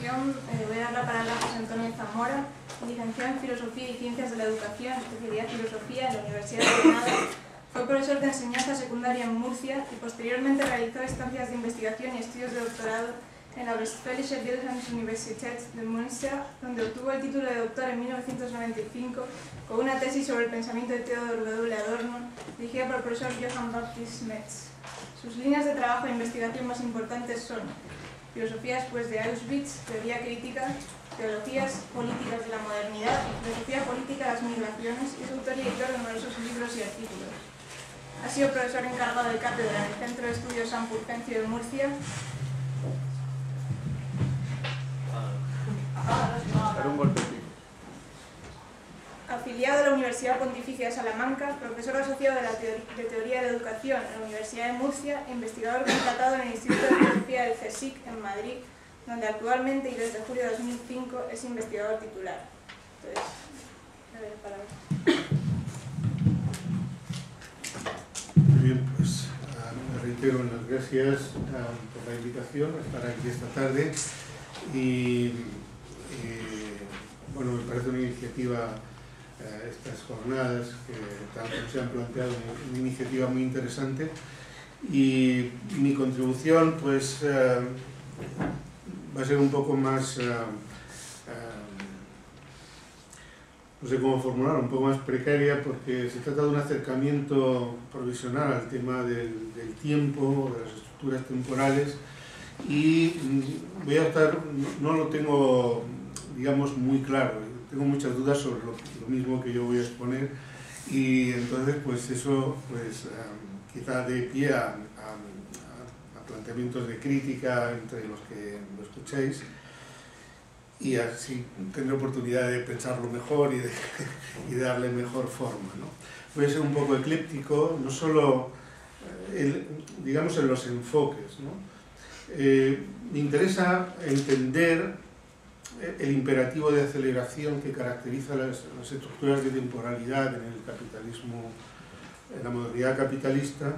continuación voy a dar la palabra a José Antonio Zamora, licenciado en Filosofía y Ciencias de la Educación, especialidad Filosofía en la Universidad de Granada. Fue profesor de enseñanza secundaria en Murcia y posteriormente realizó estancias de investigación y estudios de doctorado en la Westfälische Bildungsuniversität de Münster, donde obtuvo el título de doctor en 1995 con una tesis sobre el pensamiento de Theodor W. Adorno, dirigida por el profesor Johann Baptist Metz. Sus líneas de trabajo e investigación más importantes son filosofía después de Auschwitz, teoría crítica, teologías políticas de la modernidad y filosofía política de las migraciones, y es autor y editor de numerosos libros y artículos. Ha sido profesor encargado de cátedra en el Centro de Estudios San Fulgencio de Murcia. Afiliado a la Universidad Pontificia de Salamanca, profesor asociado de Teoría de Educación en la Universidad de Murcia, investigador contratado en el Instituto de Filosofía del CSIC en Madrid, donde actualmente y desde julio de 2005 es investigador titular. Entonces, le doy la palabra. Muy bien, pues me reitero en las gracias por la invitación a estar aquí esta tarde y bueno, me parece una iniciativa, estas jornadas que tal como se han planteado, una iniciativa muy interesante, y mi contribución pues va a ser un poco más, no sé cómo formular, un poco más precaria, porque se trata de un acercamiento provisional al tema del tiempo, de las estructuras temporales, y voy a estar, no lo tengo, digamos, muy claro, tengo muchas dudas sobre lo mismo que yo voy a exponer, y entonces pues eso pues quizá dé pie a planteamientos de crítica entre los que lo escuchéis, y así tendré oportunidad de pensarlo mejor y de darle mejor forma, ¿no? Voy a ser un poco ecléptico, no solo digamos en los enfoques, ¿no? Me interesa entender el imperativo de aceleración que caracteriza las estructuras de temporalidad en el capitalismo, en la modernidad capitalista.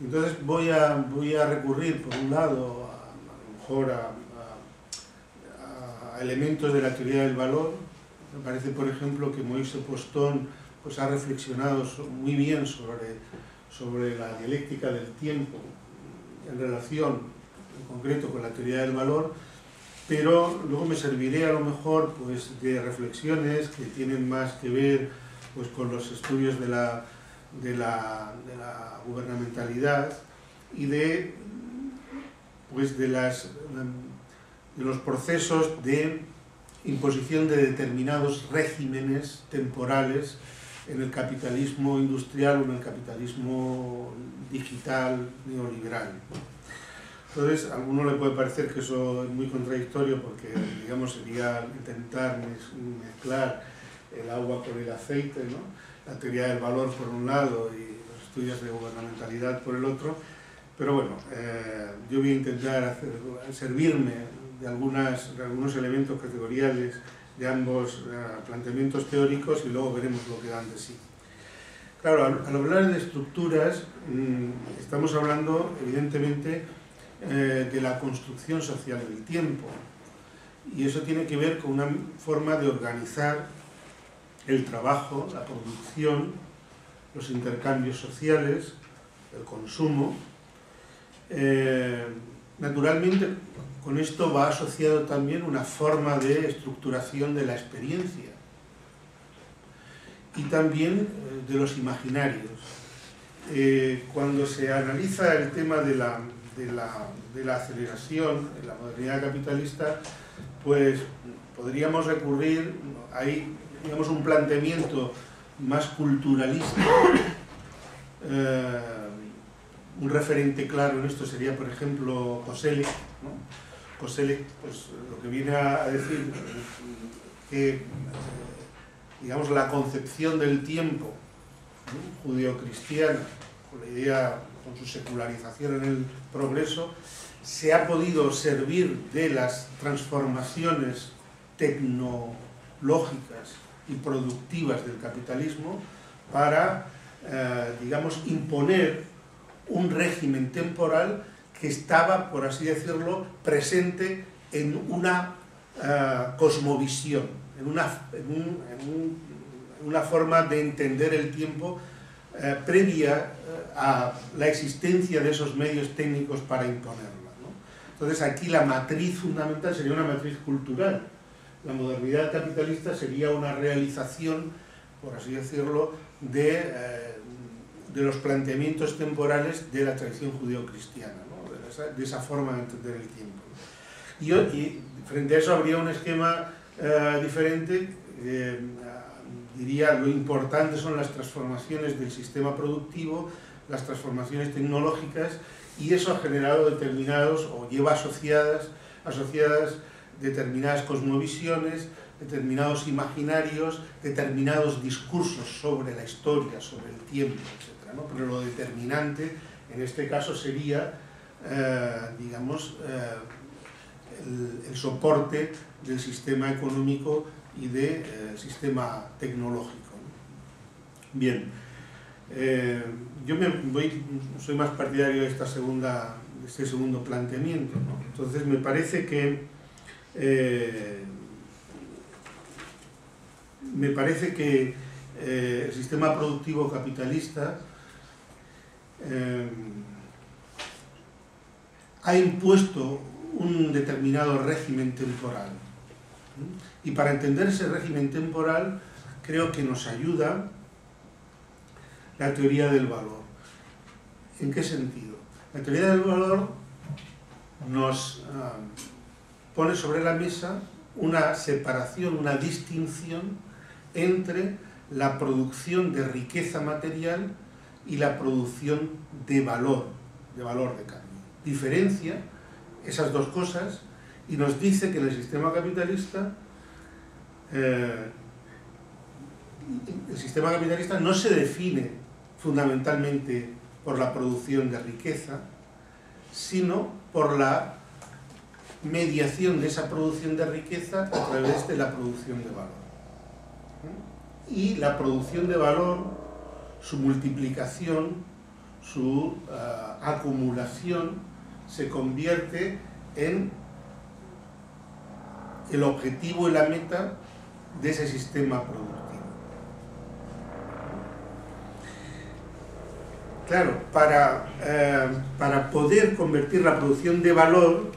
Entonces voy a recurrir, por un lado, a lo mejor a elementos de la teoría del valor. Me parece, por ejemplo, que Moïse Postón pues, ha reflexionado muy bien sobre la dialéctica del tiempo en relación, en concreto, con la teoría del valor, pero luego me serviré a lo mejor pues, de reflexiones que tienen más que ver pues, con los estudios de la gubernamentalidad y de los procesos de imposición de determinados regímenes temporales en el capitalismo industrial o en el capitalismo digital neoliberal. Entonces, a alguno le puede parecer que eso es muy contradictorio porque, digamos, sería intentar mezclar el agua con el aceite, ¿no? La teoría del valor por un lado y los estudios de gubernamentalidad por el otro, pero bueno, yo voy a intentar servirme de algunos elementos categoriales de ambos planteamientos teóricos y luego veremos lo que dan de sí. Claro, al hablar de estructuras, estamos hablando, evidentemente, de la construcción social del tiempo, y eso tiene que ver con una forma de organizar el trabajo, la producción, los intercambios sociales, el consumo. Naturalmente, con esto va asociado también una forma de estructuración de la experiencia y también de los imaginarios. Cuando se analiza el tema de la aceleración en la modernidad capitalista, pues podríamos recurrir, hay, digamos, un planteamiento más culturalista. Un referente claro en esto sería, por ejemplo, Koselleck, ¿no? Koselleck, pues, lo que viene a decir que, digamos, la concepción del tiempo, ¿no?, judeocristiana, con la idea, con su secularización en el progreso, se ha podido servir de las transformaciones tecnológicas y productivas del capitalismo para, digamos, imponer un régimen temporal que estaba, por así decirlo, presente en una cosmovisión, en una forma de entender el tiempo previa a la existencia de esos medios técnicos para imponerla, ¿no? Entonces aquí la matriz fundamental sería una matriz cultural. La modernidad capitalista sería una realización, por así decirlo, de los planteamientos temporales de la tradición judeocristiana, ¿no? De esa forma de entender el tiempo. Y frente a eso habría un esquema diferente. Diría, lo importante son las transformaciones del sistema productivo, las transformaciones tecnológicas, y eso ha generado determinados, o lleva asociadas determinadas cosmovisiones, determinados imaginarios, determinados discursos sobre la historia, sobre el tiempo, etc., ¿no? Pero lo determinante en este caso sería, digamos, el soporte del sistema económico y del sistema tecnológico, ¿no? Bien, yo soy más partidario de este segundo planteamiento, ¿no? Entonces me parece que el sistema productivo capitalista ha impuesto un determinado régimen temporal. Y para entender ese régimen temporal, creo que nos ayuda la teoría del valor. ¿En qué sentido? La teoría del valor nos pone sobre la mesa una separación, una distinción entre la producción de riqueza material y la producción de valor de cambio. Diferencia esas dos cosas y nos dice que en el sistema capitalista el sistema capitalista no se define fundamentalmente por la producción de riqueza, sino por la mediación de esa producción de riqueza a través de la producción de valor. Y la producción de valor, su multiplicación, su acumulación, se convierte en el objetivo y la meta de ese sistema productivo. Claro, para poder convertir la producción de valor,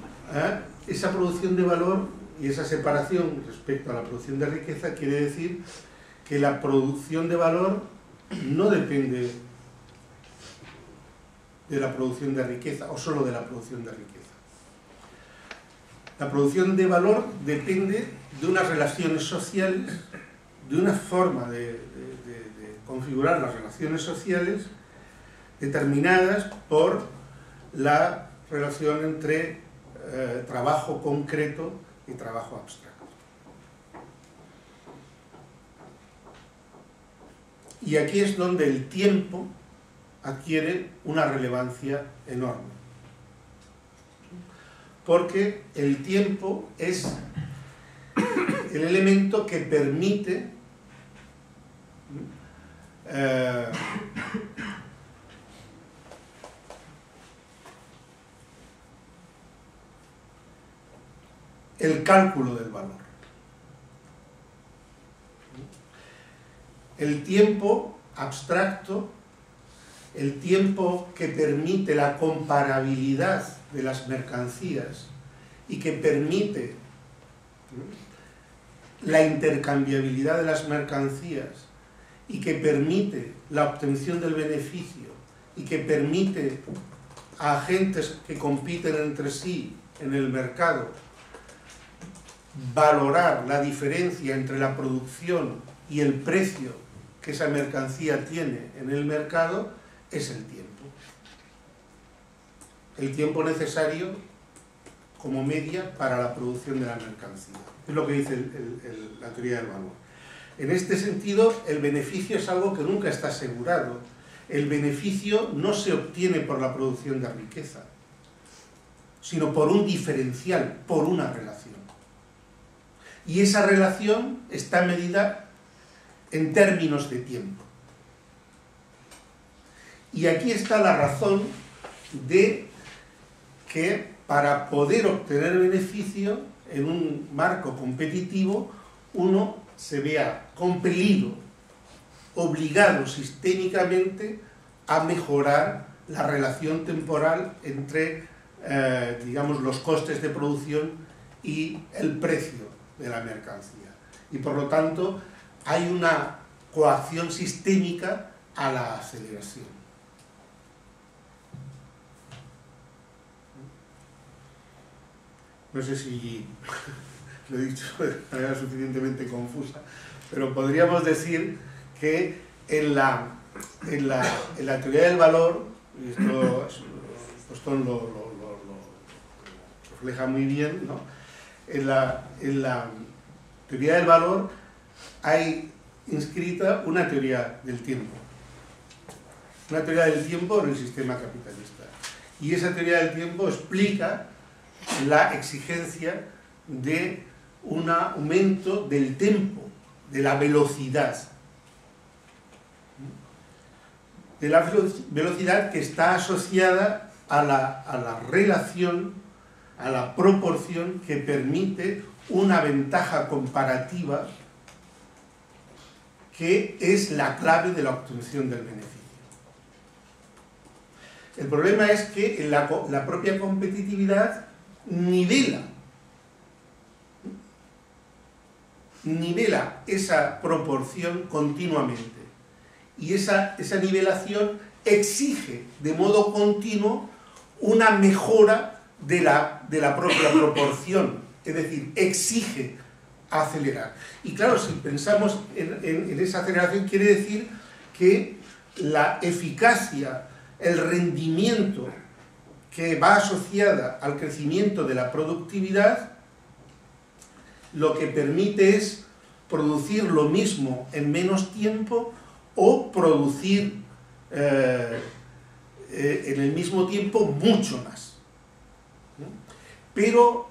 esa producción de valor y esa separación respecto a la producción de riqueza quiere decir que la producción de valor no depende de la producción de riqueza o solo de la producción de riqueza. La producción de valor depende de unas relaciones sociales, de una forma de configurar las relaciones sociales determinadas por la relación entre trabajo concreto y trabajo abstracto. Y aquí es donde el tiempo adquiere una relevancia enorme. Porque el tiempo es el elemento que permite el cálculo del valor. El tiempo abstracto, el tiempo que permite la comparabilidad de las mercancías y que permite la intercambiabilidad de las mercancías y que permite la obtención del beneficio y que permite a agentes que compiten entre sí en el mercado valorar la diferencia entre la producción y el precio que esa mercancía tiene en el mercado, es el tiempo. El tiempo necesario como media para la producción de la mercancía. Es lo que dice la teoría del valor. En este sentido, el beneficio es algo que nunca está asegurado. El beneficio no se obtiene por la producción de riqueza, sino por un diferencial, por una relación. Y esa relación está medida en términos de tiempo. Y aquí está la razón de que para poder obtener beneficio, en un marco competitivo, uno se vea compelido, obligado sistémicamente a mejorar la relación temporal entre, digamos, los costes de producción y el precio de la mercancía. Y por lo tanto, hay una coacción sistémica a la aceleración. No sé si lo he dicho de manera suficientemente confusa, pero podríamos decir que en la teoría del valor, y esto Poston lo refleja muy bien, ¿no? En la teoría del valor hay inscrita una teoría del tiempo. Una teoría del tiempo en el sistema capitalista. Y esa teoría del tiempo explica la exigencia de un aumento del tempo, de la velocidad. De la velocidad que está asociada a la relación, a la proporción que permite una ventaja comparativa que es la clave de la obtención del beneficio. El problema es que la propia competitividad nivela esa proporción continuamente. Y esa nivelación exige de modo continuo una mejora de la propia proporción, es decir, exige acelerar. Y claro, si pensamos en esa aceleración, quiere decir que la eficacia, el rendimiento que va asociada al crecimiento de la productividad, lo que permite es producir lo mismo en menos tiempo o producir en el mismo tiempo mucho más. Pero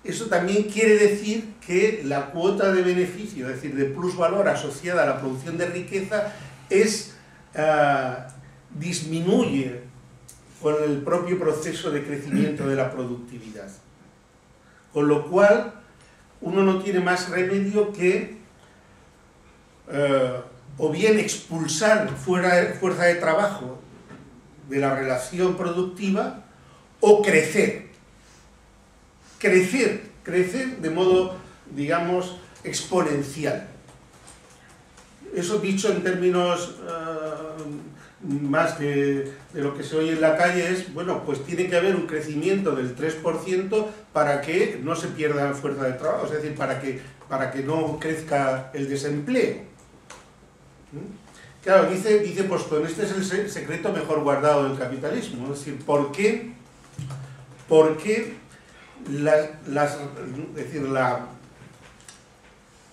eso también quiere decir que la cuota de beneficio, es decir, de plusvalor asociada a la producción de riqueza, disminuye con el propio proceso de crecimiento de la productividad. Con lo cual, uno no tiene más remedio que o bien expulsar fuerza de trabajo de la relación productiva, o crecer de modo, digamos, exponencial. Eso dicho en términos más de lo que se oye en la calle es, bueno, pues tiene que haber un crecimiento del 3% para que no se pierda fuerza de trabajo, es decir, para que no crezca el desempleo. Claro, dice Poston, este es el secreto mejor guardado del capitalismo, es decir, ¿por qué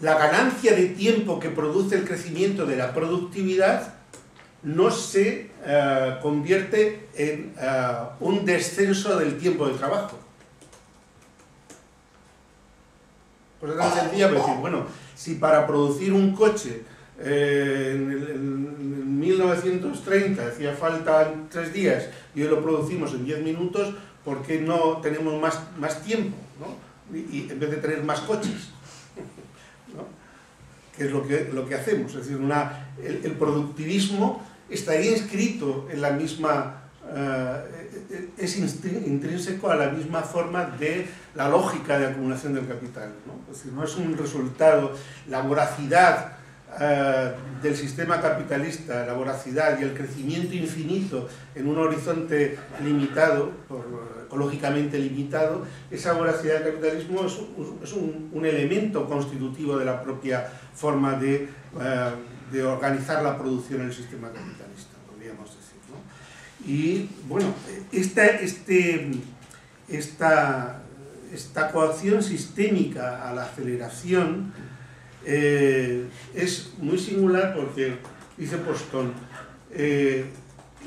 la ganancia de tiempo que produce el crecimiento de la productividad no se convierte en un descenso del tiempo de trabajo? Pues es tan sencilla, pero decir, bueno, si para producir un coche en 1930 hacía falta 3 días y hoy lo producimos en 10 minutos, ¿por qué no tenemos más tiempo, ¿no? Y en vez de tener más coches, ¿no? Que es lo que hacemos. Es decir, el productivismo estaría inscrito en la misma, es intrínseco a la misma forma de la lógica de acumulación del capital, ¿no? Es decir, no es un resultado, la voracidad del sistema capitalista, la voracidad y el crecimiento infinito en un horizonte limitado, ecológicamente limitado, esa voracidad del capitalismo es un elemento constitutivo de la propia forma de organizar la producción en el sistema capitalista, podríamos decir, ¿no? Y bueno, esta coacción sistémica a la aceleración es muy singular porque, dice Poston,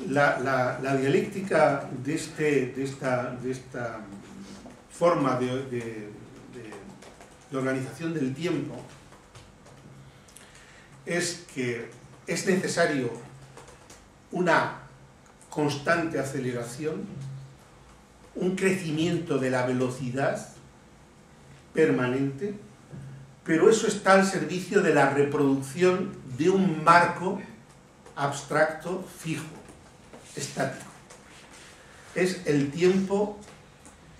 la dialéctica de esta forma de organización del tiempo es que es necesario una constante aceleración, un crecimiento de la velocidad permanente, pero eso está al servicio de la reproducción de un marco abstracto fijo, estático. Es el tiempo,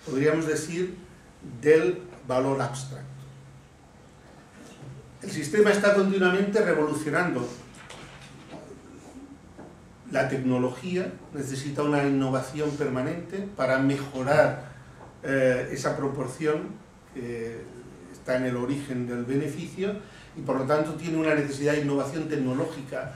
podríamos decir, del valor abstracto. El sistema está continuamente revolucionando. La tecnología necesita una innovación permanente para mejorar esa proporción que está en el origen del beneficio, y por lo tanto tiene una necesidad de innovación tecnológica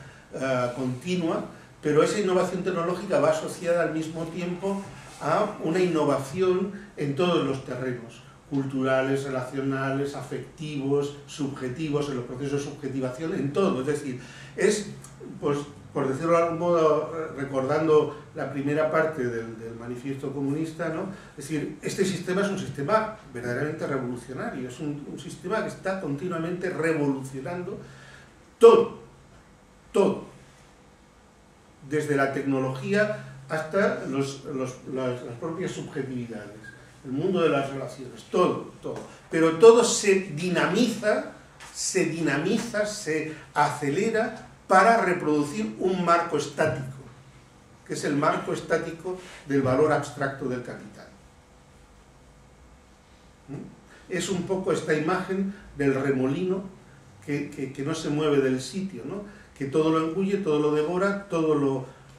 continua, pero esa innovación tecnológica va asociada al mismo tiempo a una innovación en todos los terrenos, culturales, relacionales, afectivos, subjetivos, en los procesos de subjetivación, en todo. Es decir, es, pues, por decirlo de algún modo, recordando la primera parte del manifiesto comunista, ¿no? Es decir, este sistema es un sistema verdaderamente revolucionario, es un sistema que está continuamente revolucionando todo, desde la tecnología hasta las propias subjetividades, el mundo de las relaciones, todo. Pero todo se dinamiza, se acelera para reproducir un marco estático, que es el marco estático del valor abstracto del capital. Es un poco esta imagen del remolino que no se mueve del sitio, ¿no? Que todo lo engulle, todo lo devora, todo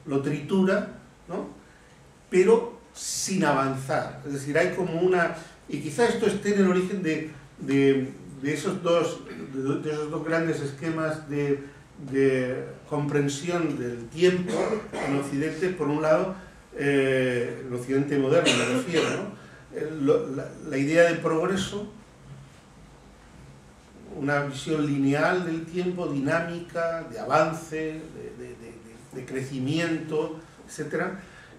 lo tritura, ¿no? Pero sin avanzar. Es decir, hay como una... Y quizá esto esté en el origen de esos dos grandes esquemas de comprensión del tiempo en Occidente. Por un lado, el Occidente moderno me refiero, ¿no? La idea de progreso, una visión lineal del tiempo, dinámica, de avance, de crecimiento, etc.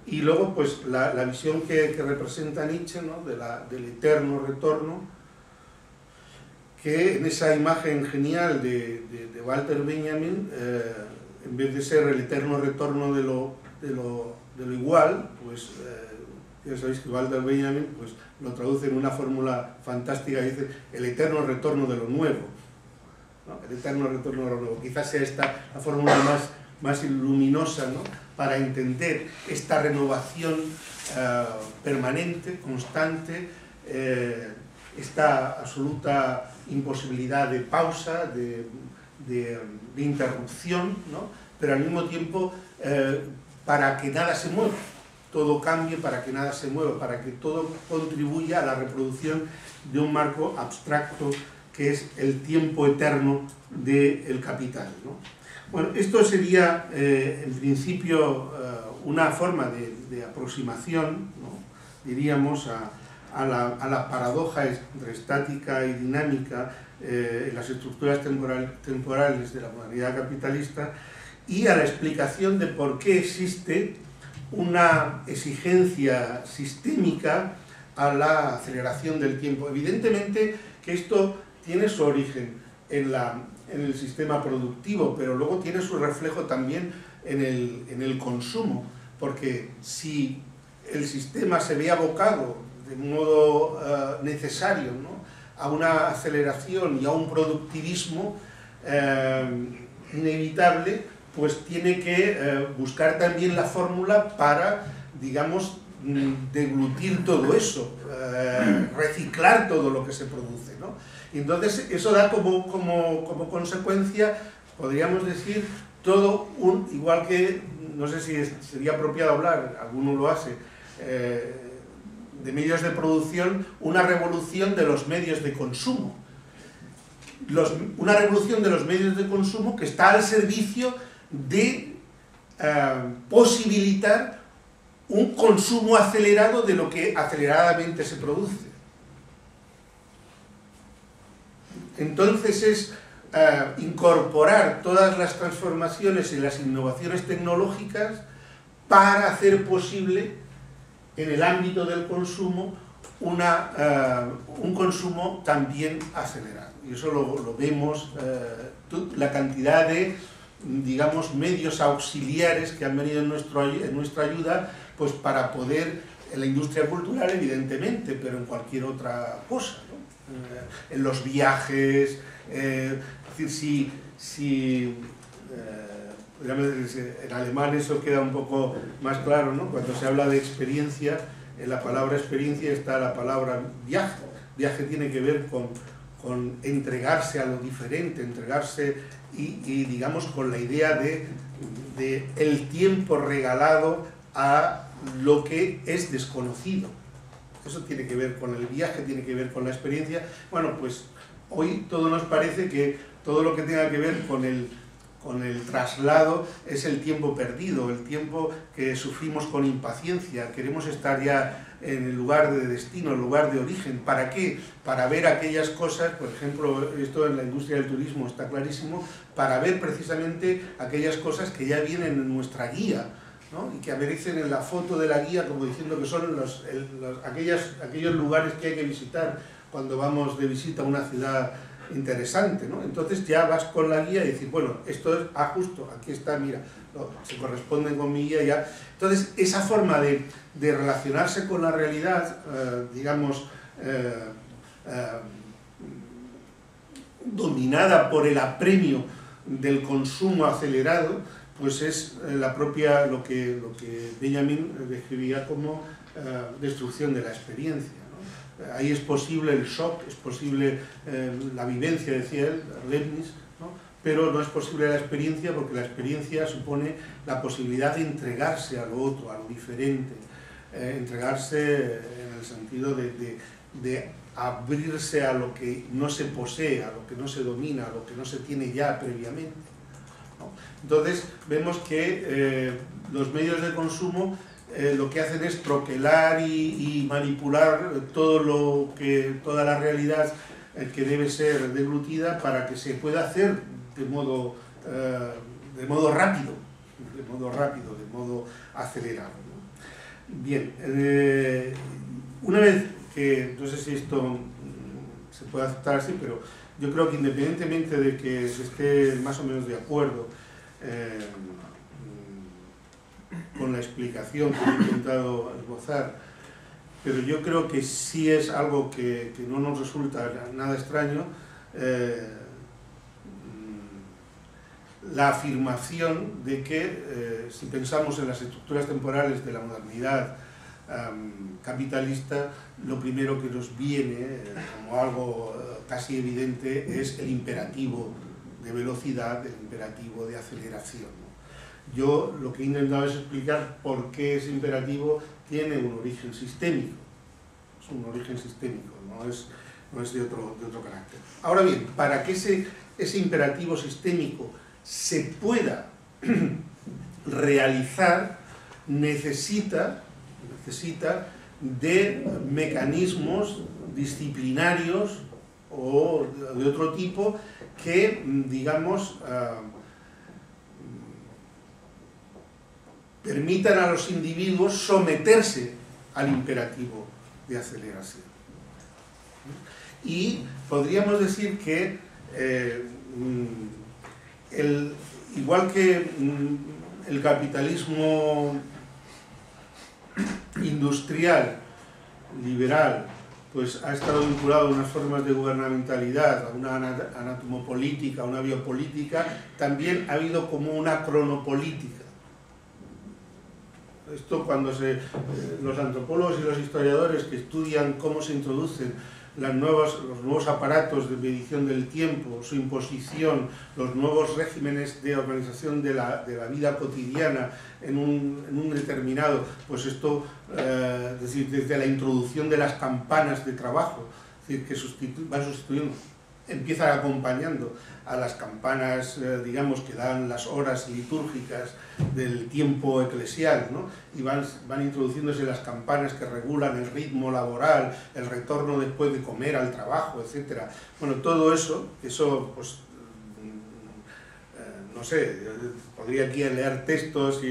Y luego, pues, la visión que representa Nietzsche, ¿no? Del eterno retorno, que en esa imagen genial de Walter Benjamin, en vez de ser el eterno retorno de lo igual, pues ya sabéis que Walter Benjamin pues, lo traduce en una fórmula fantástica que dice el eterno retorno de lo nuevo, ¿no? El eterno retorno de lo nuevo. Quizás sea esta la fórmula más luminosa, ¿no? Para entender esta renovación permanente, constante, esta absoluta imposibilidad de pausa, de interrupción, ¿no? Pero al mismo tiempo para que nada se mueva, todo cambie para que nada se mueva, para que todo contribuya a la reproducción de un marco abstracto que es el tiempo eterno del capital, ¿no? Bueno, esto sería en principio una forma de aproximación, ¿no? Diríamos, a la paradoja entre estática y dinámica en las estructuras temporales de la modernidad capitalista, y a la explicación de por qué existe una exigencia sistémica a la aceleración del tiempo. Evidentemente que esto tiene su origen en el sistema productivo, pero luego tiene su reflejo también en el consumo, porque si el sistema se ve abocado de modo necesario, ¿no? A una aceleración y a un productivismo inevitable, pues tiene que buscar también la fórmula para, digamos, deglutir todo eso, reciclar todo lo que se produce, ¿no? Y entonces eso da como consecuencia, podríamos decir, todo igual que, no sé si sería apropiado hablar, alguno lo hace, de medios de producción, una revolución de los medios de consumo. Una revolución de los medios de consumo que está al servicio de posibilitar un consumo acelerado de lo que aceleradamente se produce. Entonces es incorporar todas las transformaciones y las innovaciones tecnológicas para hacer posible en el ámbito del consumo un consumo también acelerado. Y eso lo vemos, la cantidad de, digamos, medios auxiliares que han venido en nuestra ayuda, pues para poder, en la industria cultural evidentemente, pero en cualquier otra cosa, ¿no? en los viajes, es decir, en alemán eso queda un poco más claro, ¿no? Cuando se habla de experiencia, en la palabra experiencia está la palabra viaje. Viaje tiene que ver con entregarse a lo diferente, entregarse y digamos con la idea de el tiempo regalado a lo que es desconocido. Eso tiene que ver con el viaje, tiene que ver con la experiencia. Bueno, pues hoy todo nos parece que todo lo que tenga que ver con el traslado es el tiempo perdido, el tiempo que sufrimos con impaciencia. Queremos estar ya en el lugar de destino, el lugar de origen. ¿Para qué? Para ver aquellas cosas, por ejemplo, esto en la industria del turismo está clarísimo, para ver precisamente aquellas cosas que ya vienen en nuestra guía, ¿no? Y que aparecen en la foto de la guía como diciendo que son aquellos lugares que hay que visitar cuando vamos de visita a una ciudad interesante, ¿no? Entonces ya vas con la guía y decir, bueno, esto es, justo, aquí está, mira, ¿no? Se corresponden con mi guía ya. Entonces, esa forma de relacionarse con la realidad, digamos, dominada por el apremio del consumo acelerado, pues es la propia, lo que Benjamin describía como destrucción de la experiencia. Ahí es posible el shock, es posible la vivencia, decía él, Leibniz, ¿no? Pero no es posible la experiencia porque la experiencia supone la posibilidad de entregarse a lo otro, a lo diferente, entregarse en el sentido de abrirse a lo que no se posee, a lo que no se domina, a lo que no se tiene ya previamente, ¿no? Entonces vemos que los medios de consumo lo que hacen es troquelar y manipular toda la realidad que debe ser deglutida para que se pueda hacer de modo rápido, de modo acelerado, ¿no? Bien, una vez que, no sé si esto se puede aceptar así, pero yo creo que independientemente de que se esté más o menos de acuerdo con la explicación que he intentado esbozar, pero yo creo que sí es algo que no nos resulta nada extraño, la afirmación de que si pensamos en las estructuras temporales de la modernidad capitalista, lo primero que nos viene como algo casi evidente es el imperativo de velocidad, el imperativo de aceleración, ¿no? Yo lo que he intentado es explicar por qué ese imperativo tiene un origen sistémico. Es un origen sistémico, no es de otro carácter. Ahora bien, para que ese imperativo sistémico se pueda realizar, necesita de mecanismos disciplinarios o de otro tipo que, digamos, permitan a los individuos someterse al imperativo de aceleración. Y podríamos decir que, igual que el capitalismo industrial, liberal, pues ha estado vinculado a unas formas de gubernamentalidad, a una anatomopolítica, a una biopolítica, también ha habido como una cronopolítica. Esto cuando los antropólogos y los historiadores que estudian cómo se introducen los nuevos aparatos de medición del tiempo, su imposición, los nuevos regímenes de organización de la vida cotidiana en un determinado, pues esto, es decir, desde la introducción de las campanas de trabajo, es decir, que van sustituyendo, empiezan acompañando a las campanas, digamos, que dan las horas litúrgicas del tiempo eclesial, ¿no? Y van introduciéndose las campanas que regulan el ritmo laboral, el retorno después de comer al trabajo, etc. Bueno, todo eso pues, no sé, podría aquí leer textos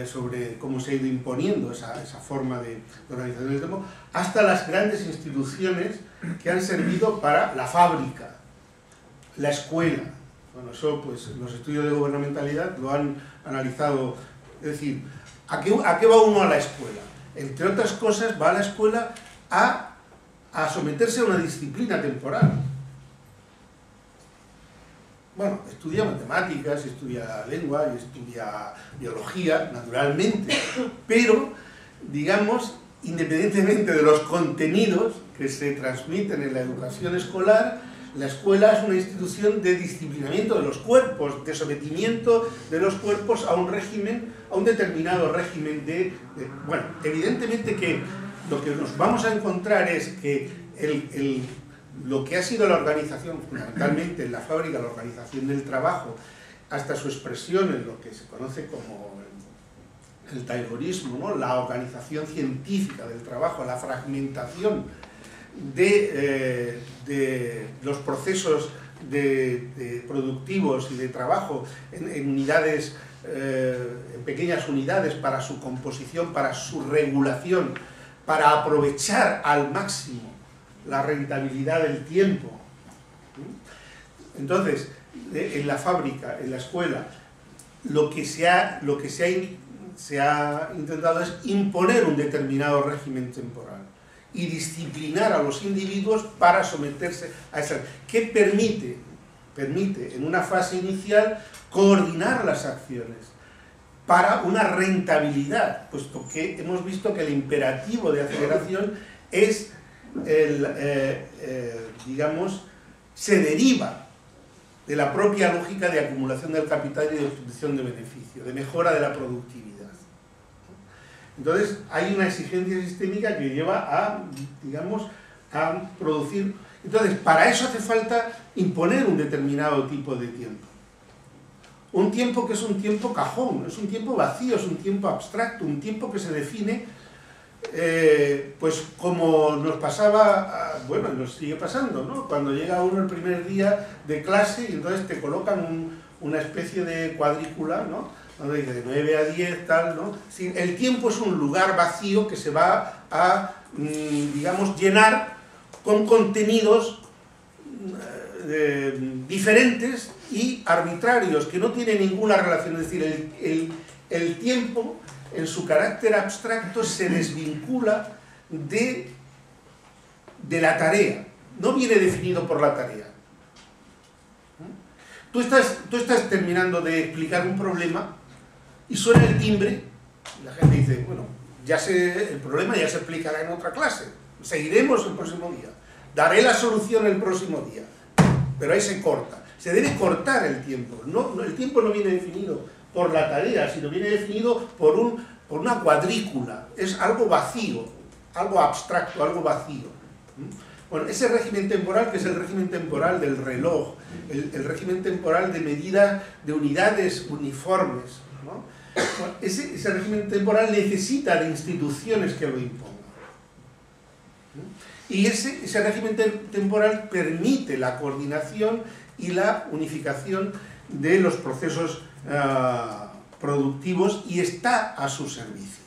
sobre cómo se ha ido imponiendo esa forma de organización del tiempo, hasta las grandes instituciones que han servido para la fábrica, la escuela. Bueno, eso pues los estudios de gubernamentalidad lo han analizado. Es decir, ¿a qué va uno a la escuela? Entre otras cosas va a la escuela a a someterse a una disciplina temporal. Bueno, estudia matemáticas, estudia lengua y estudia biología, naturalmente, pero, digamos, independientemente de los contenidos que se transmiten en la educación escolar, la escuela es una institución de disciplinamiento de los cuerpos, de sometimiento de los cuerpos a un régimen, a un determinado régimen bueno, evidentemente que lo que nos vamos a encontrar es que lo que ha sido la organización, fundamentalmente en la fábrica, la organización del trabajo, hasta su expresión en lo que se conoce como el taylorismo, ¿no? La organización científica del trabajo, la fragmentación de los procesos productivos y de trabajo en unidades, en pequeñas unidades para su composición, para su regulación, para aprovechar al máximo la rentabilidad del tiempo. Entonces, en la fábrica, en la escuela, lo que se ha intentado es imponer un determinado régimen temporal y disciplinar a los individuos para someterse a esa, que permite en una fase inicial coordinar las acciones para una rentabilidad, puesto que hemos visto que el imperativo de aceleración es digamos, se deriva de la propia lógica de acumulación del capital y de obtención de beneficio, de mejora de la productividad. Entonces, hay una exigencia sistémica que lleva a, digamos, a producir. Entonces, para eso hace falta imponer un determinado tipo de tiempo. Un tiempo que es un tiempo cajón, es un tiempo vacío, es un tiempo abstracto, un tiempo que se define pues como nos pasaba, bueno, nos sigue pasando, ¿no? Cuando llega uno el primer día de clase y entonces te colocan una especie de cuadrícula, ¿no? Donde dice de 9 a 10, tal, ¿no? Sí, el tiempo es un lugar vacío que se va a, digamos, llenar con contenidos diferentes y arbitrarios, que no tienen ninguna relación. Es decir, el tiempo, en su carácter abstracto, se desvincula de la tarea, no viene definido por la tarea. Tú estás terminando de explicar un problema y suena el timbre y la gente dice, bueno, el problema ya se explicará en otra clase, seguiremos el próximo día, daré la solución el próximo día, pero ahí se corta. Se debe cortar el tiempo. El tiempo no viene definido por la tarea, sino viene definido por una cuadrícula. Es algo vacío, algo abstracto, algo vacío. Bueno, ese régimen temporal, que es el régimen temporal del reloj, el régimen temporal de medida de unidades uniformes, ¿no? Bueno, ese régimen temporal necesita de instituciones que lo impongan. Y ese régimen temporal permite la coordinación y la unificación de los procesos productivos y está a su servicio.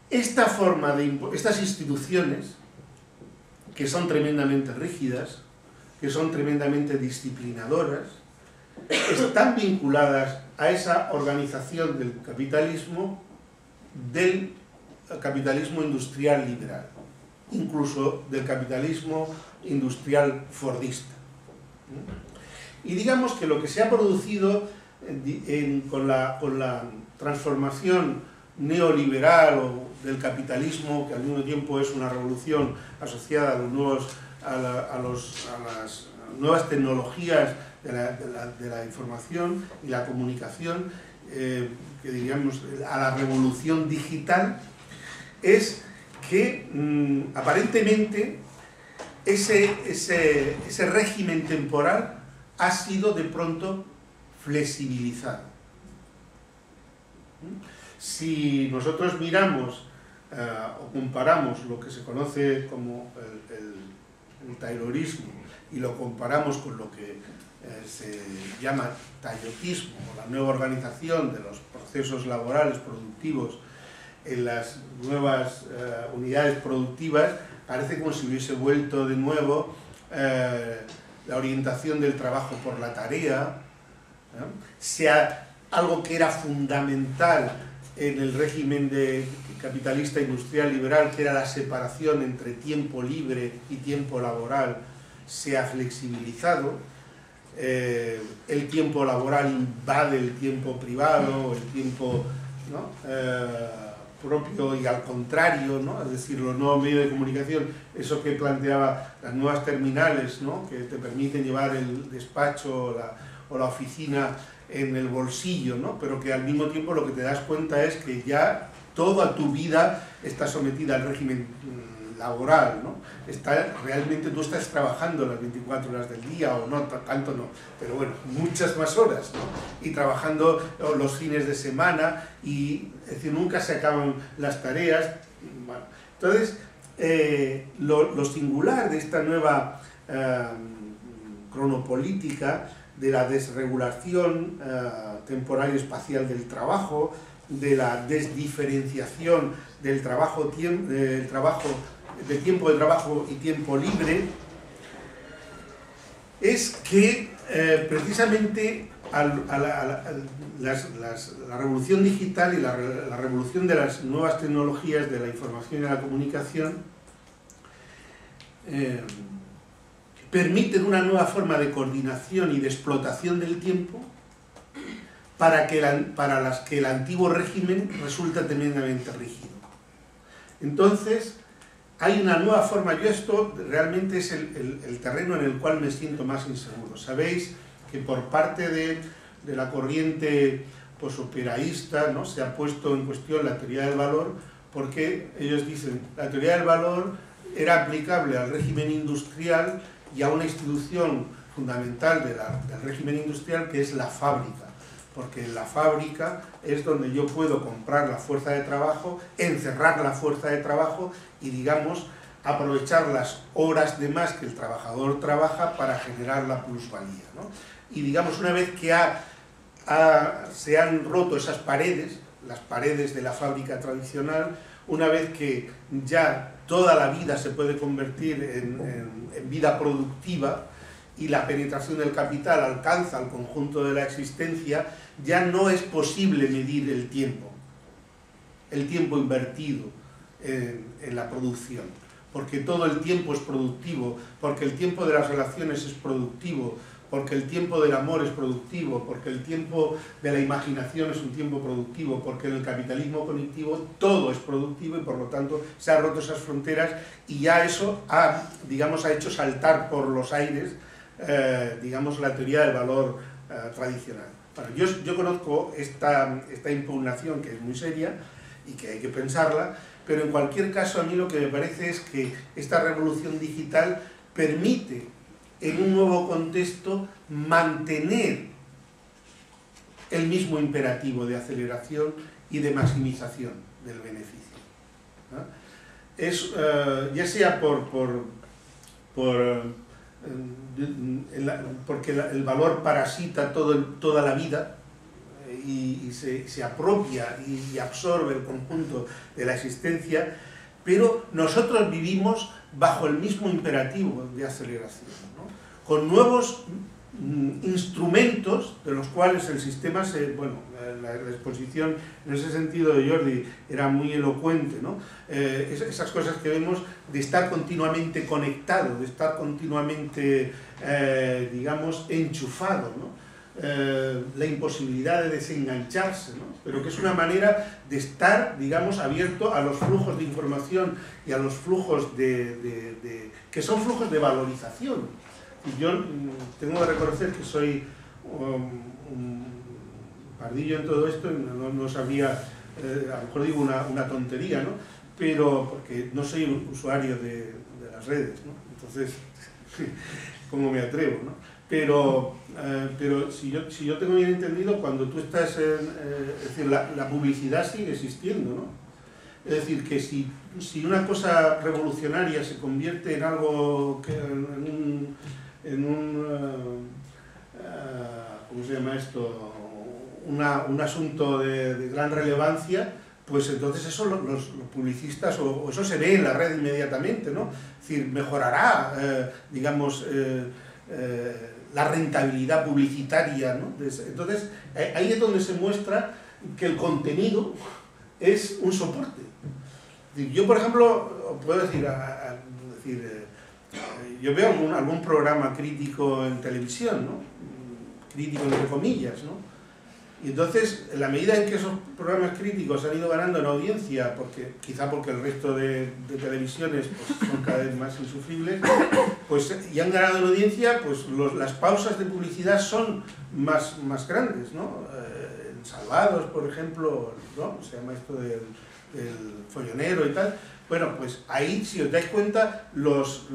Estas instituciones, que son tremendamente rígidas, que son tremendamente disciplinadoras, están vinculadas a esa organización del capitalismo industrial liberal, incluso del capitalismo industrial fordista. Y digamos que lo que se ha producido con la transformación neoliberal o del capitalismo, que al mismo tiempo es una revolución asociada a las nuevas tecnologías de la información y la comunicación, que diríamos a la revolución digital, es que aparentemente ese régimen temporal ha sido de pronto flexibilizado. Si nosotros miramos o comparamos lo que se conoce como el taylorismo y lo comparamos con lo que se llama tayotismo, o la nueva organización de los procesos laborales productivos en las nuevas unidades productivas, parece como si hubiese vuelto de nuevo la orientación del trabajo por la tarea, ¿no? Se ha algo que era fundamental en el régimen capitalista industrial liberal, que era la separación entre tiempo libre y tiempo laboral, se ha flexibilizado. El tiempo laboral invade el tiempo privado, el tiempo, ¿no?, propio, y al contrario, ¿no?, es decir, los nuevos medios de comunicación, eso que planteaba las nuevas terminales, ¿no?, que te permiten llevar el despacho o la oficina en el bolsillo, ¿no?, pero que al mismo tiempo lo que te das cuenta es que ya toda tu vida está sometida al régimen laboral, ¿no? Realmente tú estás trabajando las 24 horas del día, o no, tanto no, pero bueno, muchas más horas, ¿no? Y trabajando los fines de semana, y es decir, nunca se acaban las tareas. Bueno, entonces, lo singular de esta nueva cronopolítica, de la desregulación temporal y espacial del trabajo, de la desdiferenciación del de tiempo de trabajo y tiempo libre, es que precisamente la revolución digital y la revolución de las nuevas tecnologías de la información y la comunicación permiten una nueva forma de coordinación y de explotación del tiempo para las que el antiguo régimen resulta tremendamente rígido. Entonces, hay una nueva forma. Yo esto realmente es el terreno en el cual me siento más inseguro. Sabéis que por parte de la corriente posoperaísta, ¿no?, se ha puesto en cuestión la teoría del valor, porque ellos dicen que la teoría del valor era aplicable al régimen industrial y a una institución fundamental del régimen industrial, que es la fábrica. Porque en la fábrica es donde yo puedo comprar la fuerza de trabajo, encerrar la fuerza de trabajo y, digamos, aprovechar las horas de más que el trabajador trabaja para generar la plusvalía, ¿no? Y, digamos, una vez que se han roto esas paredes, las paredes de la fábrica tradicional, una vez que ya toda la vida se puede convertir en vida productiva, y la penetración del capital alcanza al conjunto de la existencia, ya no es posible medir el tiempo invertido en la producción, porque todo el tiempo es productivo, porque el tiempo de las relaciones es productivo, porque el tiempo del amor es productivo, porque el tiempo de la imaginación es un tiempo productivo, porque en el capitalismo cognitivo todo es productivo, y por lo tanto se han roto esas fronteras, y ya eso ha hecho saltar por los aires digamos, la teoría del valor tradicional. Bueno, yo conozco esta impugnación, que es muy seria y que hay que pensarla, pero en cualquier caso a mí lo que me parece es que esta revolución digital permite, en un nuevo contexto, mantener el mismo imperativo de aceleración y de maximización del beneficio, ¿no? Ya sea porque el valor parasita toda la vida y se apropia y absorbe el conjunto de la existencia, pero nosotros vivimos bajo el mismo imperativo de aceleración, ¿no?, con nuevos instrumentos de los cuales el sistema la exposición en ese sentido de Jordi era muy elocuente, ¿no? Esas cosas que vemos de estar continuamente conectado, de estar continuamente, digamos, enchufado, ¿no? La imposibilidad de desengancharse, ¿no? Pero que es una manera de estar, digamos, abierto a los flujos de información y a los flujos que son flujos de valorización. Y yo tengo que reconocer que soy un pardillo en todo esto, y no sabría, a lo mejor digo una tontería, ¿no?, pero porque no soy un usuario de las redes, ¿no? Entonces, ¿cómo me atrevo, no? Pero si yo tengo bien entendido, cuando tú estás es decir, la publicidad sigue existiendo, ¿no? Es decir, que si una cosa revolucionaria se convierte en algo ¿cómo se llama esto?, un asunto de gran relevancia, pues entonces eso los publicistas, o eso se ve en la red inmediatamente, ¿no? Es decir, mejorará, digamos, la rentabilidad publicitaria, ¿no? Entonces, ahí es donde se muestra que el contenido es un soporte. Yo, por ejemplo, puedo decir, yo veo algún programa crítico en televisión, ¿no? Crítico entre comillas, ¿no? Y entonces, en la medida en que esos programas críticos han ido ganando en audiencia, quizá porque el resto de televisiones pues, son cada vez más insufribles, pues, y han ganado en audiencia, pues las pausas de publicidad son más grandes, ¿no? En Salvados, por ejemplo, ¿no? Se llama esto del follonero y tal. Bueno, pues ahí, si os dais cuenta, los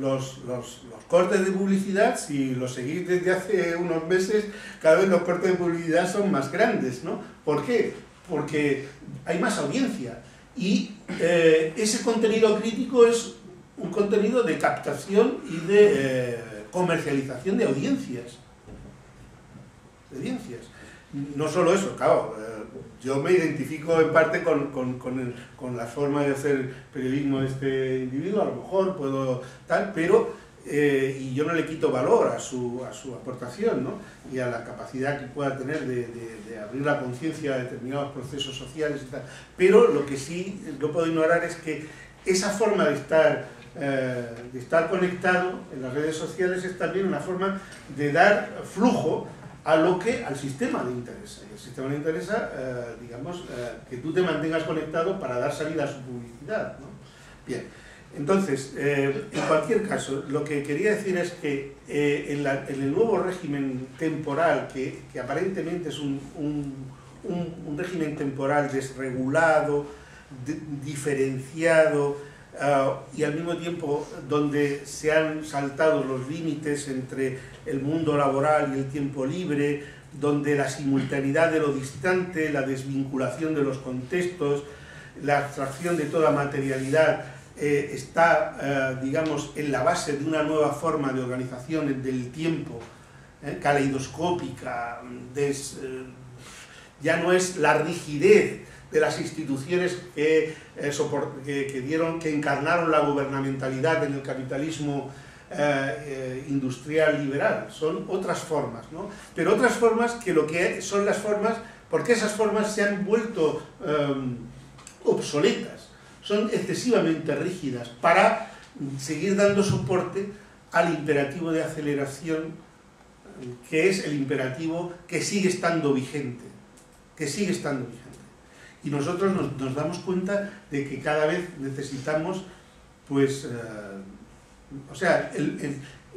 cortes de publicidad, si los seguís desde hace unos meses, cada vez los cortes de publicidad son más grandes, ¿no? ¿Por qué? Porque hay más audiencia y ese contenido crítico es un contenido de captación y de comercialización de audiencias. No solo eso, claro, yo me identifico en parte con la forma de hacer periodismo de este individuo, a lo mejor puedo tal, pero y yo no le quito valor a su aportación, ¿no? Y a la capacidad que pueda tener de abrir la conciencia a determinados procesos sociales y tal. Pero lo que sí no puedo ignorar es que esa forma de estar conectado en las redes sociales es también una forma de dar flujo a lo que al sistema le interesa. Y al sistema le interesa, que tú te mantengas conectado para dar salida a su publicidad, ¿no? Bien, entonces, en cualquier caso, lo que quería decir es que en el nuevo régimen temporal, que aparentemente es un régimen temporal desregulado, diferenciado, y al mismo tiempo donde se han saltado los límites entre el mundo laboral y el tiempo libre, donde la simultaneidad de lo distante, la desvinculación de los contextos, la abstracción de toda materialidad está, digamos, en la base de una nueva forma de organización del tiempo, caleidoscópica, ya no es la rigidez de las instituciones que encarnaron la gubernamentalidad en el capitalismo industrial liberal, son otras formas, ¿no? Pero otras formas que lo que son las formas, porque esas formas se han vuelto obsoletas, son excesivamente rígidas para seguir dando soporte al imperativo de aceleración, que es el imperativo que sigue estando vigente, Y nosotros nos damos cuenta de que cada vez necesitamos, pues,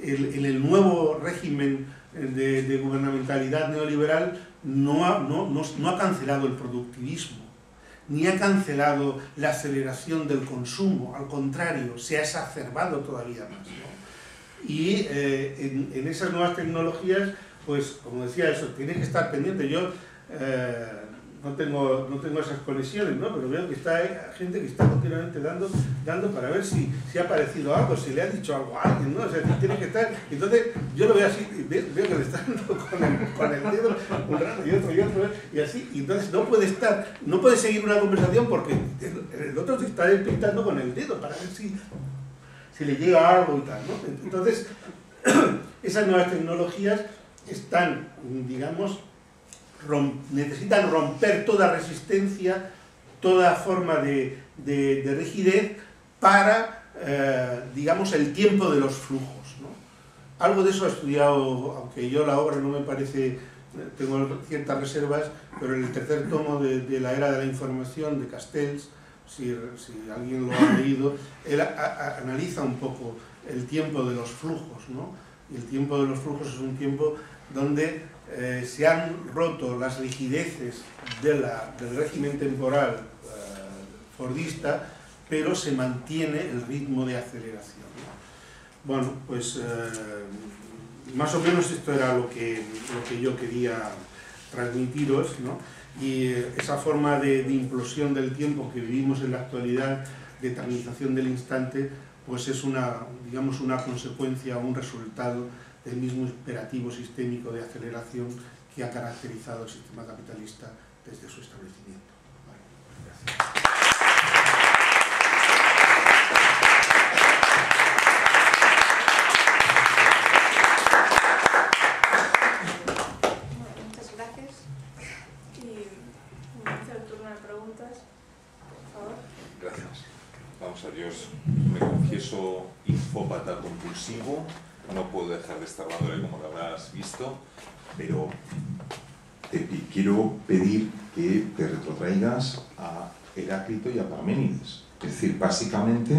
en el nuevo régimen de gubernamentalidad neoliberal no ha cancelado el productivismo, ni ha cancelado la aceleración del consumo, al contrario, se ha exacerbado todavía más, ¿no? Y en esas nuevas tecnologías, pues, como decía, eso tiene que estar pendiente. Yo no tengo esas conexiones, ¿no? Pero veo que hay gente que está continuamente dando para ver si ha aparecido algo, si le ha dicho algo a alguien, ¿no? O sea, tiene que estar. Entonces, yo lo veo así, veo que le está dando con el dedo un rato y otro, y así. Y entonces no puede seguir una conversación porque el otro se está despistando con el dedo para ver si le llega algo y tal, ¿no? Entonces, esas nuevas tecnologías están, digamos, necesitan romper toda resistencia, toda forma de rigidez para, digamos, el tiempo de los flujos, ¿no? Algo de eso he estudiado, aunque yo la obra no me parece, tengo ciertas reservas, pero en el tercer tomo de la era de la información de Castells, si alguien lo ha leído, él analiza un poco el tiempo de los flujos, ¿no? Y el tiempo de los flujos es un tiempo donde se han roto las rigideces del régimen temporal fordista, pero se mantiene el ritmo de aceleración, ¿no? Bueno, pues más o menos esto era lo que yo quería transmitiros, ¿no? Y esa forma de implosión del tiempo que vivimos en la actualidad, de eternización del instante, pues es digamos, una consecuencia, un resultado del mismo imperativo sistémico de aceleración que ha caracterizado el sistema capitalista desde su establecimiento. Vale, gracias. ludópata compulsivo, no puedo dejar de estar dándole, como lo habrás visto, pero te quiero pedir que te retrotraigas a Heráclito y a Parménides. Es decir, básicamente,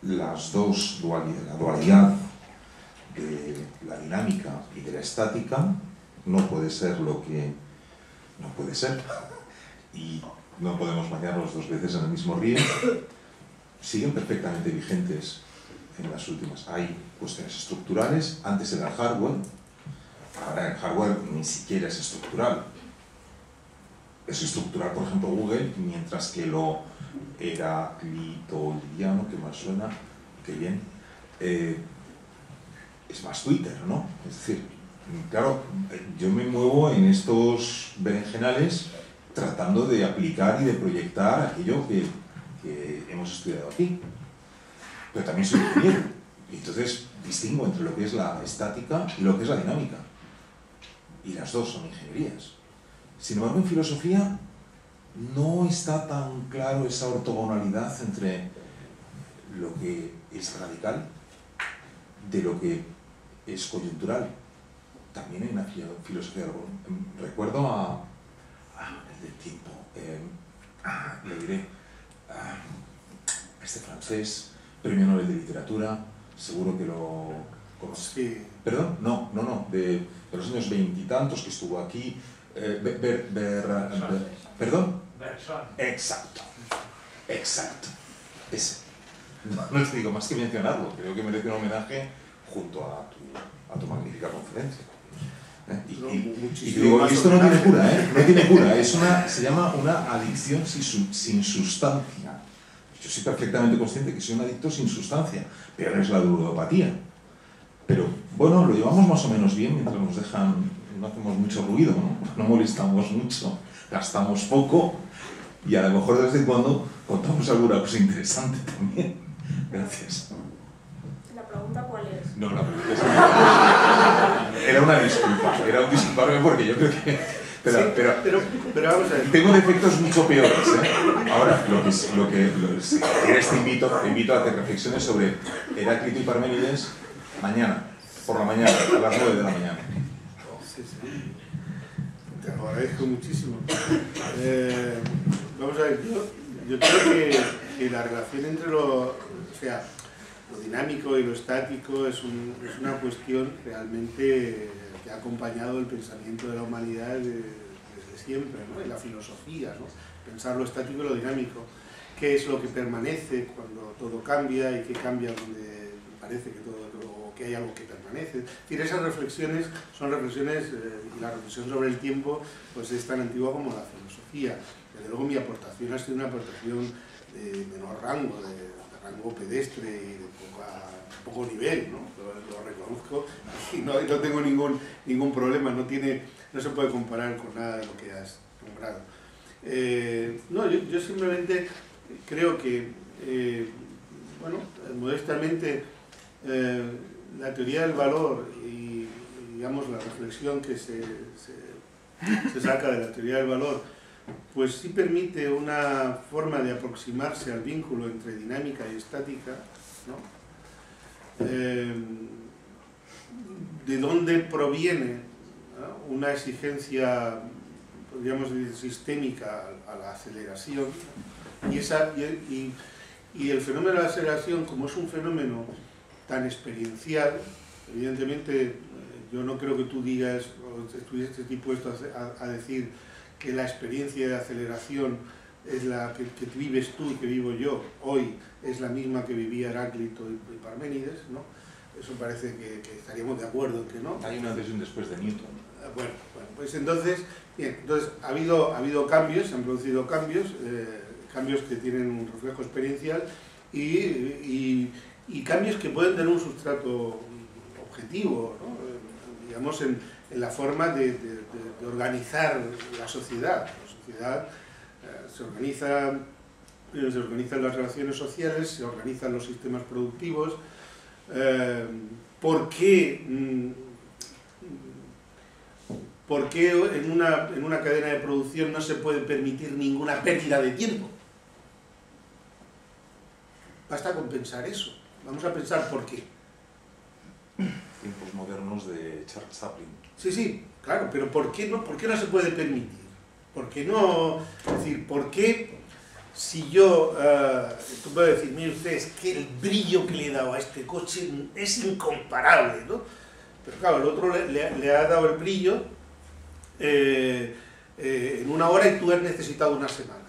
las dos dualidades, la dualidad de la dinámica y de la estática no puede ser lo que no puede ser, y no podemos bañarnos dos veces en el mismo río. Siguen perfectamente vigentes en las últimas. Hay cuestiones estructurales, antes era el hardware, ahora el hardware ni siquiera es estructural. Es estructural, por ejemplo, Google, mientras que lo heraclitoliano, que más suena, que bien, es más Twitter, ¿no? Es decir, claro, yo me muevo en estos berenjenales tratando de aplicar y de proyectar aquello que hemos estudiado aquí. Pero también soy ingeniero, y entonces distingo entre lo que es la estática y lo que es la dinámica. Y las dos son ingenierías. Sin embargo, en filosofía no está tan claro esa ortogonalidad entre lo que es radical de lo que es coyuntural. También en la filosofía, recuerdo a el del tiempo, le diré, este francés, premio Nobel de Literatura, seguro que lo conoces. Sí. ¿Perdón? No, de los años veintitantos, que estuvo aquí. ¿Perdón? Exacto. Ese. No te digo más que mencionarlo, creo que merece un homenaje junto a tu magnífica conferencia. Y digo, esto no tiene cura, no tiene cura, se llama una adicción sin sustancia. Yo soy perfectamente consciente que soy un adicto sin sustancia, pero es la ludopatía. Pero bueno, lo llevamos más o menos bien mientras nos dejan, no hacemos mucho ruido, no molestamos mucho, gastamos poco y a lo mejor de vez en cuando contamos alguna cosa interesante también. Gracias. ¿La pregunta cuál es? No, la pregunta es... Era una disculpa, era un disculparme porque yo creo que... Pero vamos a ver. Tengo defectos mucho peores, ¿eh? Ahora, si quieres te invito a que reflexiones sobre Heráclito y Parménides mañana, por la mañana, a las 9 de la mañana. Sí. Te lo agradezco muchísimo. Vamos a ver, yo creo que la relación entre lo dinámico y lo estático es una cuestión realmente que ha acompañado el pensamiento de la humanidad desde siempre, ¿no? En la filosofía, ¿no? Pensar lo estático y lo dinámico. ¿Qué es lo que permanece cuando todo cambia y qué cambia donde parece que que hay algo que permanece? Es decir, esas reflexiones son reflexiones, y la reflexión sobre el tiempo pues es tan antigua como la filosofía. Desde luego mi aportación ha sido una aportación de menor rango, de rango pedestre y de poco nivel, ¿no? Lo reconozco y no tengo ningún problema, no se puede comparar con nada de lo que has nombrado. Yo simplemente creo que, modestamente, la teoría del valor y digamos la reflexión que se saca de la teoría del valor, pues sí permite una forma de aproximarse al vínculo entre dinámica y estática, ¿no? De dónde proviene, ¿no?, una exigencia, podríamos decir, sistémica a la aceleración, y el fenómeno de la aceleración, como es un fenómeno tan experiencial, evidentemente yo no creo que tú digas o estuvieses dispuesto a decir que la experiencia de aceleración es la que vives tú y que vivo yo hoy, es la misma que vivía Heráclito y Parménides, ¿no? Eso parece que estaríamos de acuerdo en que no. Hay un antes y un después de Newton. Bueno, pues entonces ha habido cambios, se han producido cambios que tienen un reflejo experiencial y cambios que pueden tener un sustrato objetivo, ¿no? Digamos, en la forma de organizar la sociedad. La sociedad se organizan las relaciones sociales, se organizan los sistemas productivos. ¿Por qué en una cadena de producción no se puede permitir ninguna pérdida de tiempo? Basta con pensar eso, Vamos a pensar por qué. Tiempos modernos de Charles Chaplin. Sí, sí, claro, pero ¿por qué no se puede permitir? ¿Por qué no? Es decir, ¿por qué si yo, tú puedes decir, mire usted, es que el brillo que le he dado a este coche es incomparable, ¿no? Pero claro, el otro le ha dado el brillo en una hora y tú has necesitado una semana.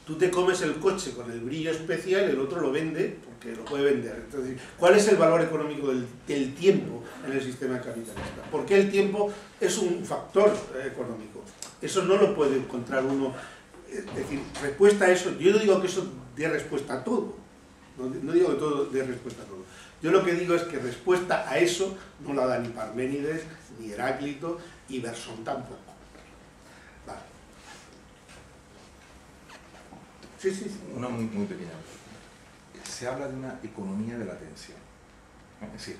Tú te comes el coche con el brillo especial y el otro lo vende porque lo puede vender. Entonces, ¿cuál es el valor económico del tiempo en el sistema capitalista? ¿Por qué el tiempo es un factor económico? Eso no lo puede encontrar uno. Es decir, respuesta a eso, yo no digo que eso dé respuesta a todo. No digo que todo dé respuesta a todo. Yo lo que digo es que respuesta a eso no la da ni Parménides, ni Heráclito, y Bersón tampoco. Vale. Sí, sí, sí. Una muy pequeña. Se habla de una economía de la atención. Es decir,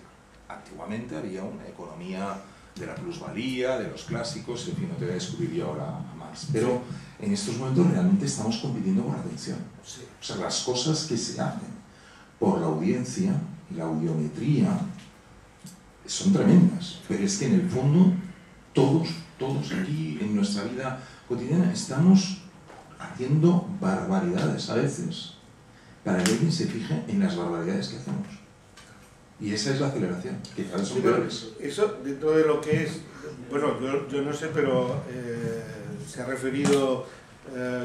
antiguamente había una economía de la plusvalía, de los clásicos, en fin, no te voy a descubrir yo ahora más. Pero en estos momentos realmente estamos compitiendo por la atención. Sí. O sea, las cosas que se hacen por la audiencia y la audiometría son tremendas. Pero es que en el fondo, todos aquí en nuestra vida cotidiana estamos haciendo barbaridades a veces para que alguien se fije en las barbaridades que hacemos. Y esa es la aceleración, que cada vez son peores. Eso dentro de lo que es, bueno, yo no sé, pero se ha referido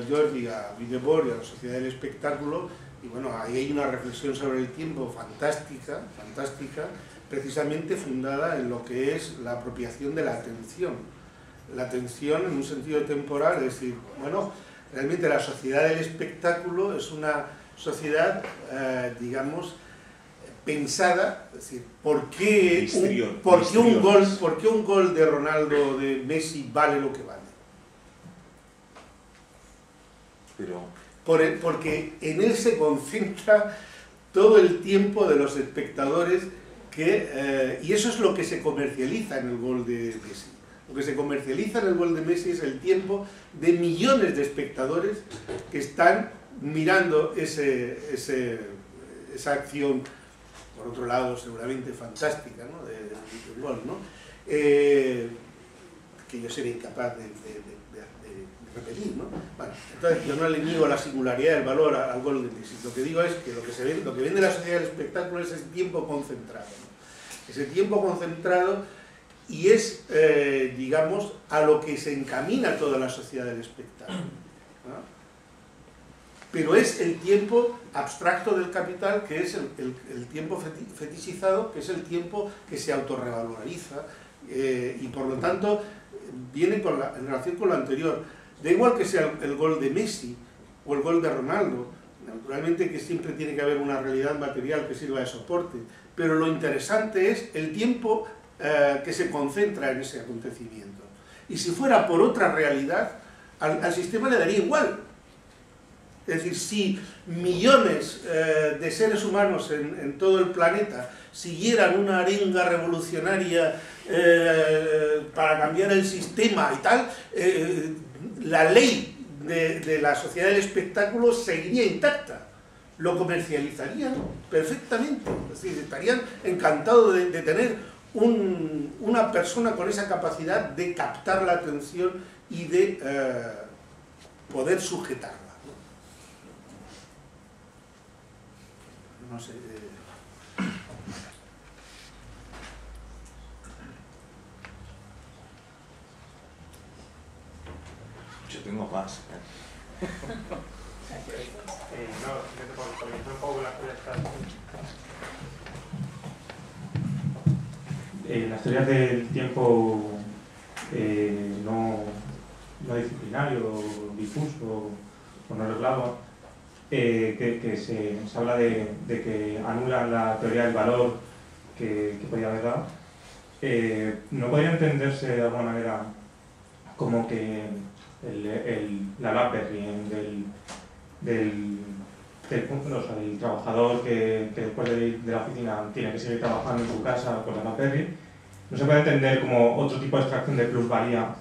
Jordi a Villebor y a la sociedad del espectáculo, y bueno, ahí hay una reflexión sobre el tiempo fantástica, precisamente fundada en lo que es la apropiación de la atención. La atención en un sentido temporal, es decir, bueno, realmente la sociedad del espectáculo es una sociedad, digamos, pensada, es decir, ¿por qué un gol de Ronaldo, de Messi, vale lo que vale? Porque en él se concentra todo el tiempo de los espectadores y eso es lo que se comercializa en el gol de Messi. Lo que se comercializa en el gol de Messi es el tiempo de millones de espectadores que están mirando esa acción, por otro lado, seguramente fantástica, ¿no? del gol, ¿no? Que yo sería incapaz de repetir, ¿no? Bueno, entonces yo no le niego la singularidad del valor al gol de Messi. Lo que digo es que lo que vende la sociedad del espectáculo es ese tiempo concentrado, ¿no? Ese tiempo concentrado, y es, digamos, a lo que se encamina toda la sociedad del espectáculo, ¿no? Pero es el tiempo abstracto del capital, que es el tiempo fetichizado, que es el tiempo que se autorrevaloriza, y por lo tanto viene en relación con lo anterior. Da igual que sea el gol de Messi o el gol de Ronaldo, naturalmente que siempre tiene que haber una realidad material que sirva de soporte, pero lo interesante es el tiempo que se concentra en ese acontecimiento. Y si fuera por otra realidad, al sistema le daría igual. Es decir, si millones de seres humanos en todo el planeta siguieran una arenga revolucionaria para cambiar el sistema y tal, la ley de la sociedad del espectáculo seguiría intacta. Lo comercializarían perfectamente. Es decir, estarían encantados de tener una persona con esa capacidad de captar la atención y de poder sujetarla. No sé. Yo tengo más. Las teorías del tiempo no disciplinario, difuso o no reglado, que se habla de que anulan la teoría del valor que podía haber dado, no podría entenderse de alguna manera como que la Lapperry del trabajador que después de ir de la oficina tiene que seguir trabajando en su casa con la Lapperry, no se puede entender como otro tipo de extracción de plusvalía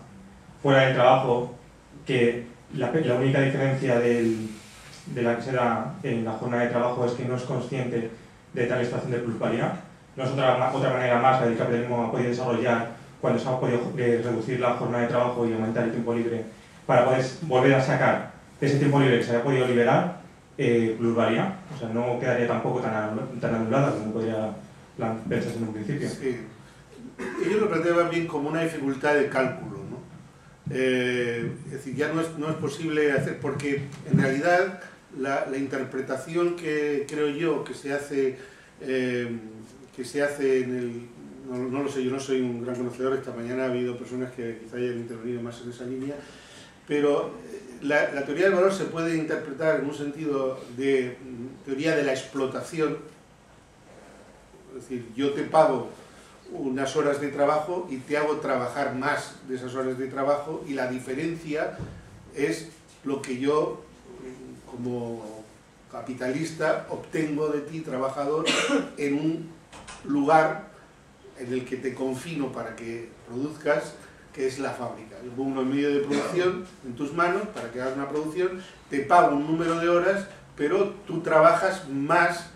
fuera del trabajo, que la única diferencia de la que se da en la jornada de trabajo es que no es consciente de tal situación de plusvalía. No es otra manera más que el capitalismo ha podido desarrollar cuando se ha podido reducir la jornada de trabajo y aumentar el tiempo libre para poder volver a sacar de ese tiempo libre que se había podido liberar plusvalía. O sea, no quedaría tampoco tan anulada como podría pensarse en un principio. Sí. Ellos lo planteaban bien como una dificultad de cálculo, ¿no? Es decir, ya no es posible hacer, porque en realidad la interpretación que creo yo que se hace en el... No lo sé, yo no soy un gran conocedor, esta mañana ha habido personas que quizá hayan intervenido más en esa línea, pero la teoría del valor se puede interpretar en un sentido de teoría de la explotación, es decir, yo te pago unas horas de trabajo y te hago trabajar más de esas horas de trabajo y la diferencia es lo que yo, como capitalista, obtengo de ti, trabajador, en un lugar en el que te confino para que produzcas, que es la fábrica. Yo pongo un medio de producción en tus manos para que hagas una producción, te pago un número de horas, pero tú trabajas más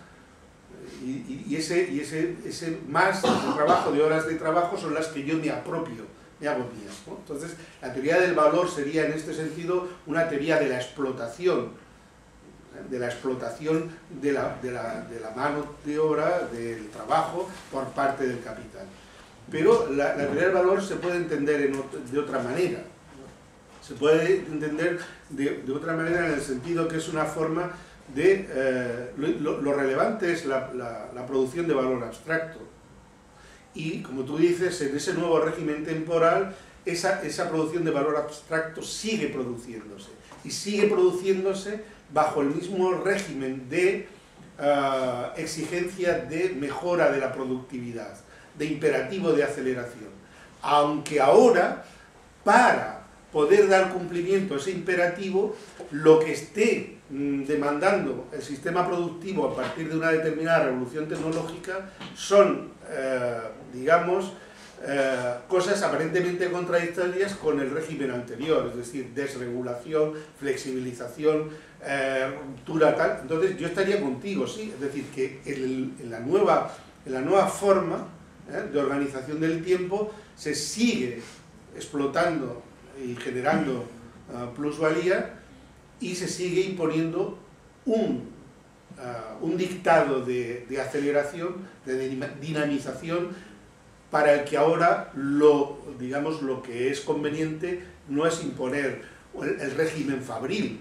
y ese más de trabajo, de horas de trabajo, son las que yo me apropio, me hago mías, ¿no? Entonces, la teoría del valor sería en este sentido una teoría de la explotación, de la mano de obra, del trabajo por parte del capital. Pero la teoría del valor se puede entender de otra manera. Se puede entender de otra manera en el sentido que es una forma de... lo relevante es la producción de valor abstracto. Y, como tú dices, en ese nuevo régimen temporal, esa producción de valor abstracto sigue produciéndose. Y sigue produciéndose bajo el mismo régimen de exigencia de mejora de la productividad, de imperativo de aceleración. Aunque ahora, para poder dar cumplimiento a ese imperativo, lo que esté demandando el sistema productivo a partir de una determinada revolución tecnológica son, digamos, cosas aparentemente contradictorias con el régimen anterior, es decir, desregulación, flexibilización, ruptura, tal. Entonces yo estaría contigo, sí, es decir, que en la nueva forma de organización del tiempo se sigue explotando y generando plusvalía y se sigue imponiendo un dictado de aceleración, de dinamización, para el que ahora digamos, lo que es conveniente no es imponer el régimen fabril,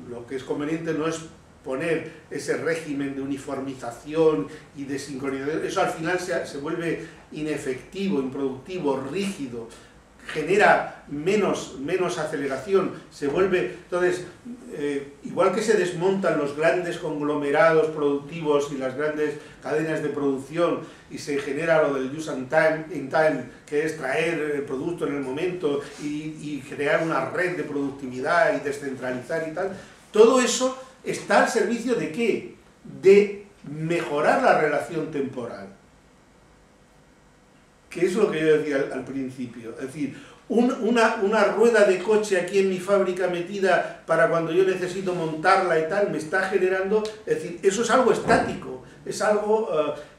lo que es conveniente no es poner ese régimen de uniformización y de sincronización. Eso al final se vuelve inefectivo, improductivo, rígido, genera menos aceleración, se vuelve... Entonces, igual que se desmontan los grandes conglomerados productivos y las grandes cadenas de producción y se genera lo del use and time, que es traer el producto en el momento y crear una red de productividad y descentralizar y tal, todo eso está al servicio ¿de qué? De mejorar la relación temporal. Que es lo que yo decía al principio, es decir, una rueda de coche aquí en mi fábrica metida para cuando yo necesito montarla y tal, me está generando, es decir, eso es algo estático, es algo,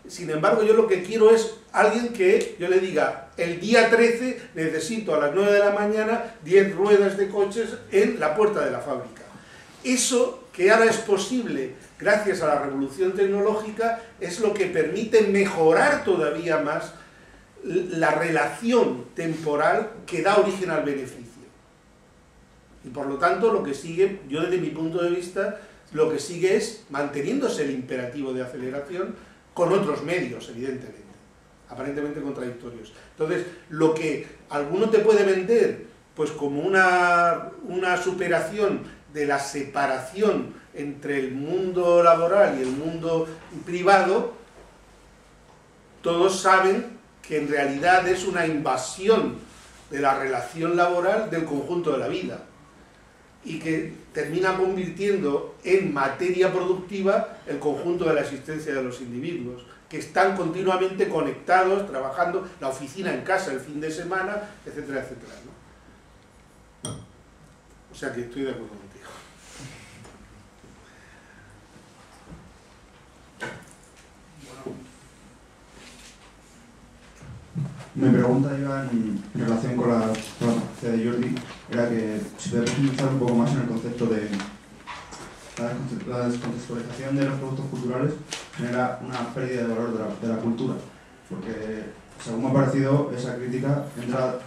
sin embargo yo lo que quiero es alguien que yo le diga, el día 13 necesito a las 9 de la mañana 10 ruedas de coches en la puerta de la fábrica. Eso que ahora es posible gracias a la revolución tecnológica es lo que permite mejorar todavía más la relación temporal que da origen al beneficio. Y por lo tanto lo que sigue, yo desde mi punto de vista, lo que sigue es manteniéndose el imperativo de aceleración con otros medios, evidentemente, aparentemente contradictorios. Entonces, lo que alguno te puede vender, pues como una superación de la separación entre el mundo laboral y el mundo privado, todos saben que en realidad es una invasión de la relación laboral del conjunto de la vida y que termina convirtiendo en materia productiva el conjunto de la existencia de los individuos, que están continuamente conectados, trabajando, la oficina en casa el fin de semana, etcétera, etcétera, ¿no? O sea que estoy de acuerdo contigo. Mi pregunta iba en relación con la pregunta de Jordi, era que si podías profundizar un poco más en el concepto de la descontextualización de los productos culturales genera una pérdida de valor de la cultura, porque según me ha parecido esa crítica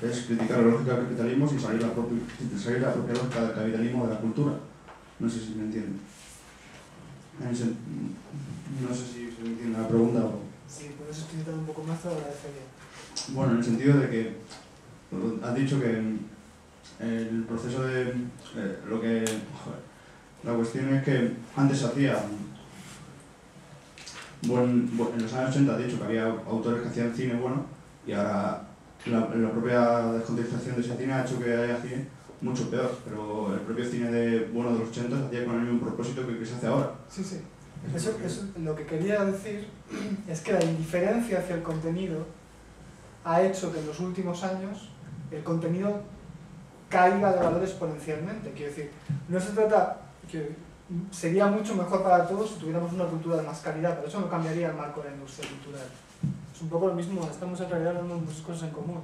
es criticar la lógica del capitalismo sin salir la propia lógica del capitalismo de la cultura. No sé si me entienden. No sé si se me entiende la pregunta o... Sí, puedes explicitar un poco más, te lo agradecería. Bueno, en el sentido de que has dicho que el proceso de lo que... Joder, la cuestión es que antes se hacía... en los años 80 has dicho que había autores que hacían cine bueno y ahora la propia descontextualización de ese cine ha hecho que haya cine mucho peor, pero el propio cine de los 80 se hacía con el mismo propósito que se hace ahora. Sí, sí. Eso lo que quería decir es que la indiferencia hacia el contenido ha hecho que en los últimos años el contenido caiga de valor exponencialmente. Quiero decir, no se trata que sería mucho mejor para todos si tuviéramos una cultura de más calidad, pero eso no cambiaría el marco de la industria cultural. Es un poco lo mismo, estamos en realidad hablando de muchas cosas en común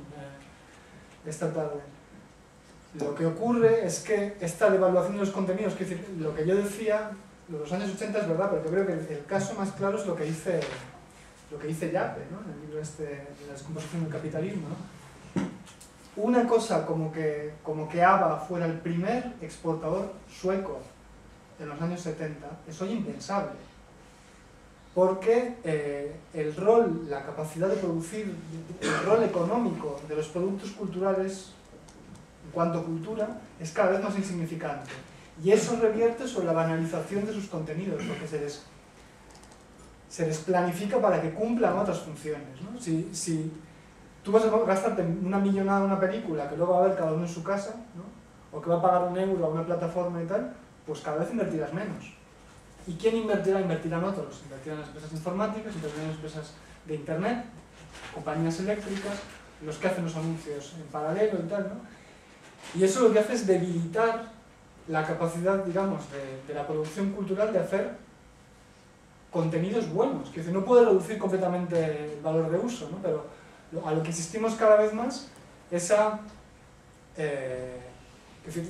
esta tarde. Lo que ocurre es que esta devaluación de los contenidos, quiero decir, lo que yo decía, los años 80 es verdad, pero yo creo que el caso más claro es lo que dice Yape, ¿no? En el libro de la descomposición del capitalismo, ¿no? Una cosa como que ABBA fuera el primer exportador sueco en los años 70 es hoy impensable, porque el rol, la capacidad de producir, el rol económico de los productos culturales en cuanto a cultura es cada vez más insignificante, y eso revierte sobre la banalización de sus contenidos, porque se les planifica para que cumplan otras funciones, ¿no? Si tú vas a gastarte una millonada en una película que luego va a ver cada uno en su casa, ¿no? O que va a pagar €1 a una plataforma y tal, pues cada vez invertirás menos. ¿Y quién invertirá? Invertirán otros. Invertirán en las empresas informáticas, invertirán en las empresas de internet, compañías eléctricas, los que hacen los anuncios en paralelo y tal, ¿no? Y eso lo que hace es debilitar la capacidad, digamos, de la producción cultural de hacer contenidos buenos. Que no puede reducir completamente el valor de uso, ¿no? Pero a lo que insistimos cada vez más es a...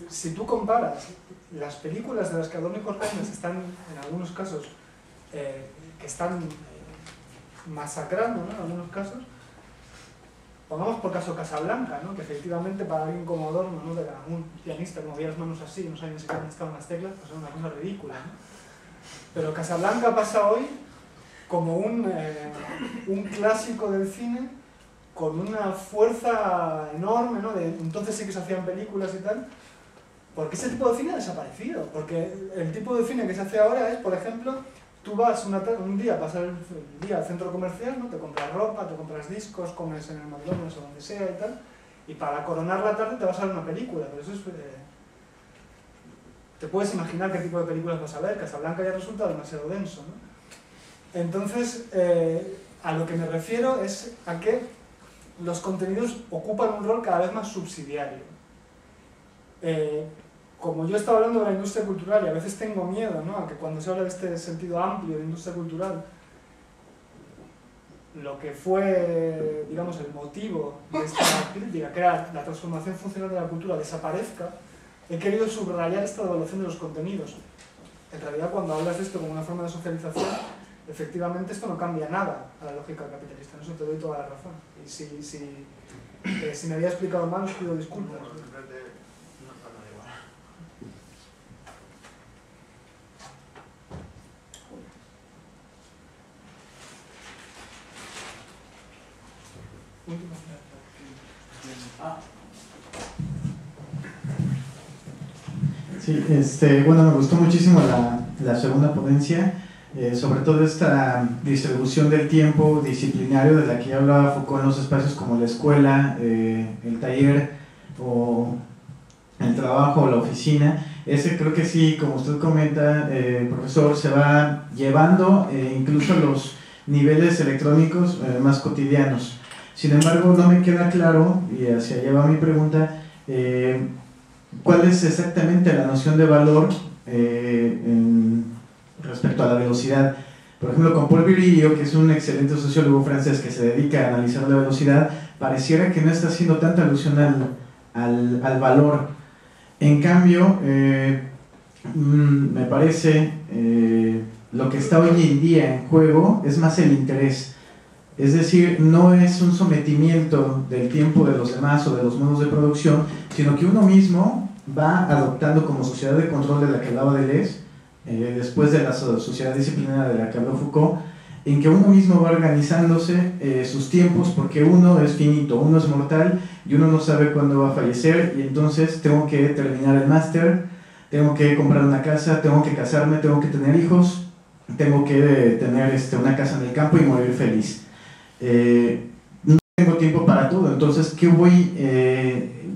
si tú comparas las películas de las que Adorno y Cortázar están, en algunos casos, que están masacrando, ¿no? En algunos casos, pongamos por caso Casablanca, ¿no? Que efectivamente para alguien como Adorno, ¿no? Un pianista que movía las manos así, no sabía ni siquiera dónde estaban las teclas, pues era una cosa ridícula, ¿no? Pero Casablanca pasa hoy como un clásico del cine con una fuerza enorme, ¿no? Entonces sí que se hacían películas y tal, porque ese tipo de cine ha desaparecido, porque el tipo de cine que se hace ahora es, por ejemplo, tú vas un día a pasar el día al centro comercial, ¿no? Te compras ropa, te compras discos, comes en el McDonald's o donde sea y tal, y para coronar la tarde te vas a ver una película, pero eso es... te puedes imaginar qué tipo de películas vas a ver. Casablanca ya resulta demasiado denso, ¿no? Entonces, a lo que me refiero es a que los contenidos ocupan un rol cada vez más subsidiario. Como yo estaba hablando de la industria cultural y a veces tengo miedo, ¿no? A que cuando se habla de este sentido amplio de industria cultural, lo que fue, digamos, el motivo de esta crítica, que era la transformación funcional de la cultura, desaparezca, he querido subrayar esta devaluación de los contenidos. En realidad, cuando hablas de esto como una forma de socialización, efectivamente esto no cambia nada a la lógica capitalista, en eso te doy toda la razón. Y si me había explicado mal, os pido disculpas. Sí, bueno, me gustó muchísimo la segunda ponencia, sobre todo esta distribución del tiempo disciplinario de la que ya hablaba Foucault en los espacios como la escuela, el taller o el trabajo o la oficina. Ese creo que sí, como usted comenta, profesor, se va llevando incluso a los niveles electrónicos más cotidianos. Sin embargo, no me queda claro, y hacia allá va mi pregunta, ¿cuál es exactamente la noción de valor respecto a la velocidad? Por ejemplo, con Paul Virilio, que es un excelente sociólogo francés que se dedica a analizar la velocidad, pareciera que no está haciendo tanta alusión al valor. En cambio, me parece lo que está hoy en día en juego es más el interés. Es decir, no es un sometimiento del tiempo de los demás o de los modos de producción, sino que uno mismo va adoptando como sociedad de control de la que hablaba Deleuze, después de la sociedad disciplinaria de la que habló Foucault, en que uno mismo va organizándose sus tiempos, porque uno es finito, uno es mortal y uno no sabe cuándo va a fallecer, y entonces tengo que terminar el máster, tengo que comprar una casa, tengo que casarme, tengo que tener hijos, tengo que tener una casa en el campo y morir feliz. No tengo tiempo para todo, entonces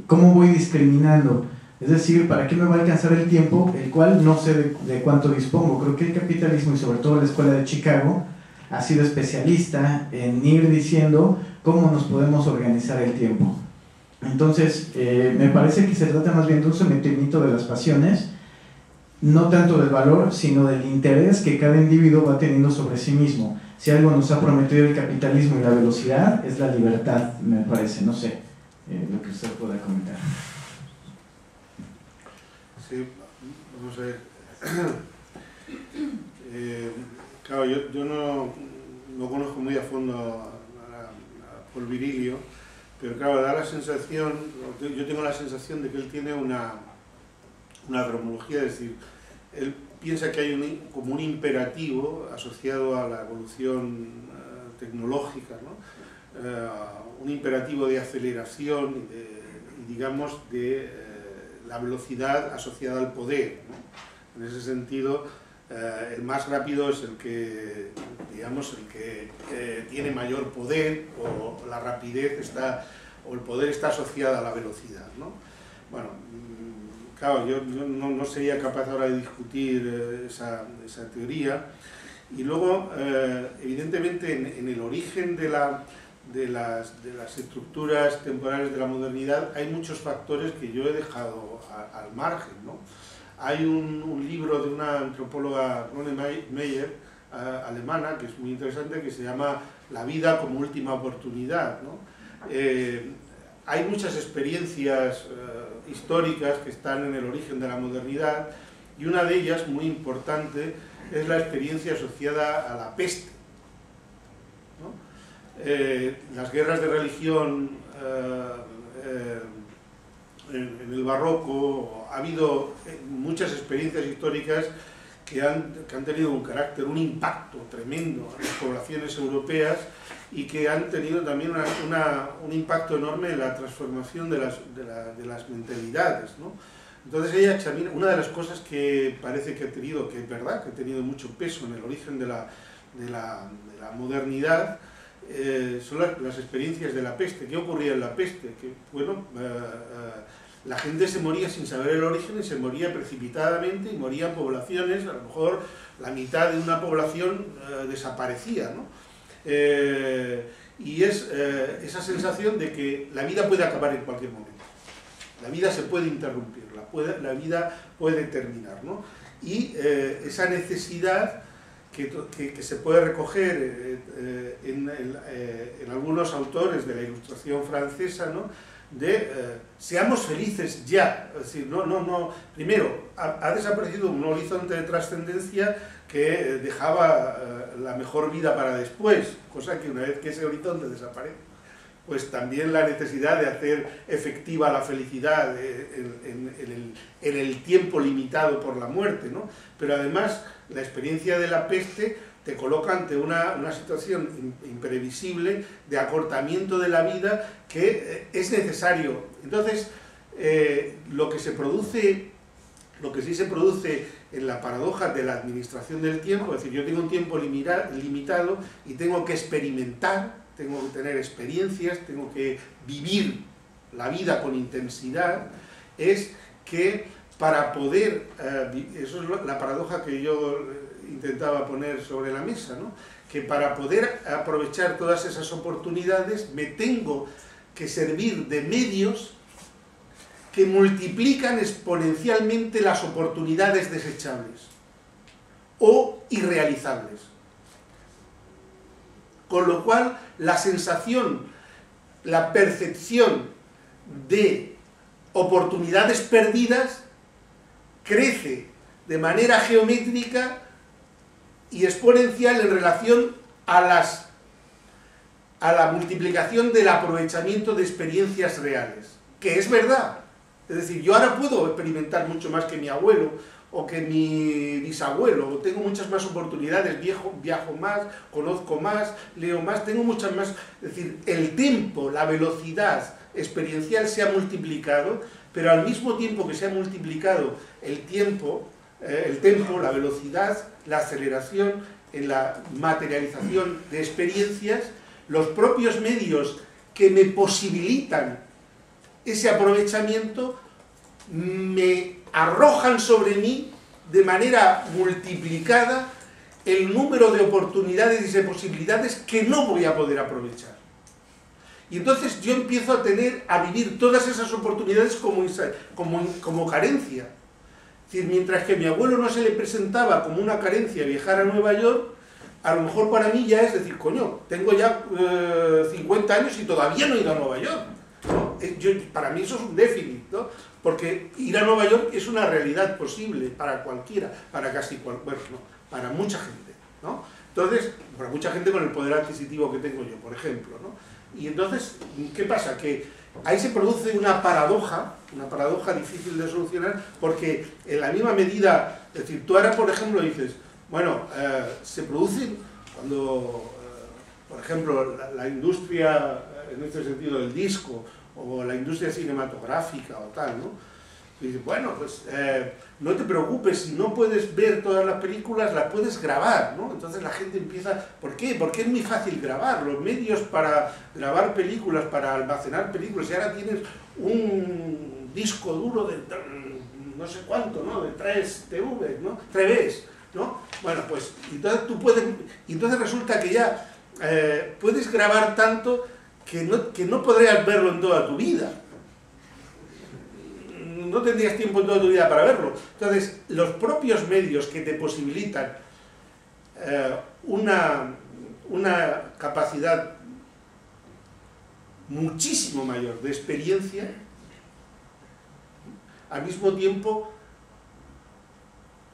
¿cómo voy discriminando? Es decir, ¿para qué me va a alcanzar el tiempo, el cual no sé de cuánto dispongo? Creo que el capitalismo, y sobre todo la Escuela de Chicago, ha sido especialista en ir diciendo cómo nos podemos organizar el tiempo. Entonces, me parece que se trata más bien de un sometimiento de las pasiones, no tanto del valor, sino del interés que cada individuo va teniendo sobre sí mismo. Si algo nos ha prometido el capitalismo y la velocidad, es la libertad, me parece. No sé, lo que usted pueda comentar. Sí, vamos a ver. Claro, yo no conozco muy a fondo a Paul Virilio, pero claro, da la sensación, yo tengo la sensación de que él tiene una dromología, es decir, él piensa que hay como un imperativo asociado a la evolución tecnológica, ¿no? Un imperativo de aceleración y digamos, de la velocidad asociada al poder, ¿no? En ese sentido, el más rápido es el que, digamos, el que tiene mayor poder, o la rapidez o el poder está asociado a la velocidad, ¿no? Bueno, claro, yo no sería capaz ahora de discutir esa teoría. Y luego, evidentemente, en el origen de las estructuras temporales de la modernidad hay muchos factores que yo he dejado al margen, ¿no? Hay un libro de una antropóloga, Rone Meyer, alemana, que es muy interesante, que se llama La vida como última oportunidad, ¿no? Hay muchas experiencias históricas que están en el origen de la modernidad, y una de ellas, muy importante, es la experiencia asociada a la peste, ¿no? Las guerras de religión en el barroco, ha habido muchas experiencias históricas que han tenido un carácter, un impacto tremendo en las poblaciones europeas, y que han tenido también un impacto enorme en la transformación de las mentalidades, ¿no? Entonces ella examina, una de las cosas que parece que ha tenido, que es verdad, que ha tenido mucho peso en el origen de la modernidad, son las experiencias de la peste. ¿Qué ocurría en la peste? Que, bueno, la gente se moría sin saber el origen, y se moría precipitadamente, y morían poblaciones, a lo mejor la mitad de una población desaparecía, ¿no? Y es esa sensación de que la vida puede acabar en cualquier momento. La vida se puede interrumpir, la vida puede terminar, ¿no? Y esa necesidad que se puede recoger en algunos autores de la Ilustración francesa, ¿no? De seamos felices ya. Es decir, primero, ha desaparecido un horizonte de trascendencia que dejaba la mejor vida para después, cosa que una vez que ese horizonte desaparece, pues también la necesidad de hacer efectiva la felicidad en el tiempo limitado por la muerte, ¿no? Pero además, la experiencia de la peste te coloca ante una situación imprevisible de acortamiento de la vida que es necesario. Entonces, lo que sí se produce en la paradoja de la administración del tiempo, es decir, yo tengo un tiempo limitado y tengo que experimentar, tengo que tener experiencias, tengo que vivir la vida con intensidad, es que para poder, eso es la paradoja que yo intentaba poner sobre la mesa, ¿no? Que para poder aprovechar todas esas oportunidades me tengo que servir de medios que multiplican exponencialmente las oportunidades desechables o irrealizables. Con lo cual, la sensación, la percepción de oportunidades perdidas crece de manera geométrica y exponencial en relación a la multiplicación del aprovechamiento de experiencias reales, que es verdad. Es decir, yo ahora puedo experimentar mucho más que mi abuelo o que mi bisabuelo, tengo muchas más oportunidades, viajo más, conozco más, leo más, tengo muchas más. Es decir, el tiempo, la velocidad experiencial se ha multiplicado, pero al mismo tiempo que se ha multiplicado el tempo, la velocidad, la aceleración en la materialización de experiencias, los propios medios que me posibilitan ese aprovechamiento me arrojan sobre mí de manera multiplicada el número de oportunidades y de posibilidades que no voy a poder aprovechar. Y entonces yo empiezo a vivir todas esas oportunidades como carencia. Es decir, mientras que a mi abuelo no se le presentaba como una carencia viajar a Nueva York, a lo mejor para mí ya es decir, coño, tengo ya 50 años y todavía no he ido a Nueva York, ¿no? Para mí eso es un déficit, ¿no? Porque ir a Nueva York es una realidad posible para cualquiera, para para mucha gente, ¿no? Entonces, para mucha gente con el poder adquisitivo que tengo yo, por ejemplo, ¿no? Y entonces, ¿qué pasa? Que ahí se produce una paradoja difícil de solucionar, porque en la misma medida, es decir, tú ahora, por ejemplo, dices, bueno, se producen cuando, por ejemplo, la industria, en este sentido, del disco, o la industria cinematográfica o tal, ¿no? Y dices, bueno, pues no te preocupes, si no puedes ver todas las películas, las puedes grabar, ¿no? Entonces la gente empieza, ¿por qué? Porque es muy fácil grabar, los medios para grabar películas, para almacenar películas, y ahora tienes un disco duro de no sé cuánto, ¿no? De 3 TV, ¿no? 3 ¿no? Bueno, pues entonces resulta que ya puedes grabar tanto que no podrías verlo en toda tu vida. No tendrías tiempo en toda tu vida para verlo. Entonces, los propios medios que te posibilitan una capacidad muchísimo mayor de experiencia, al mismo tiempo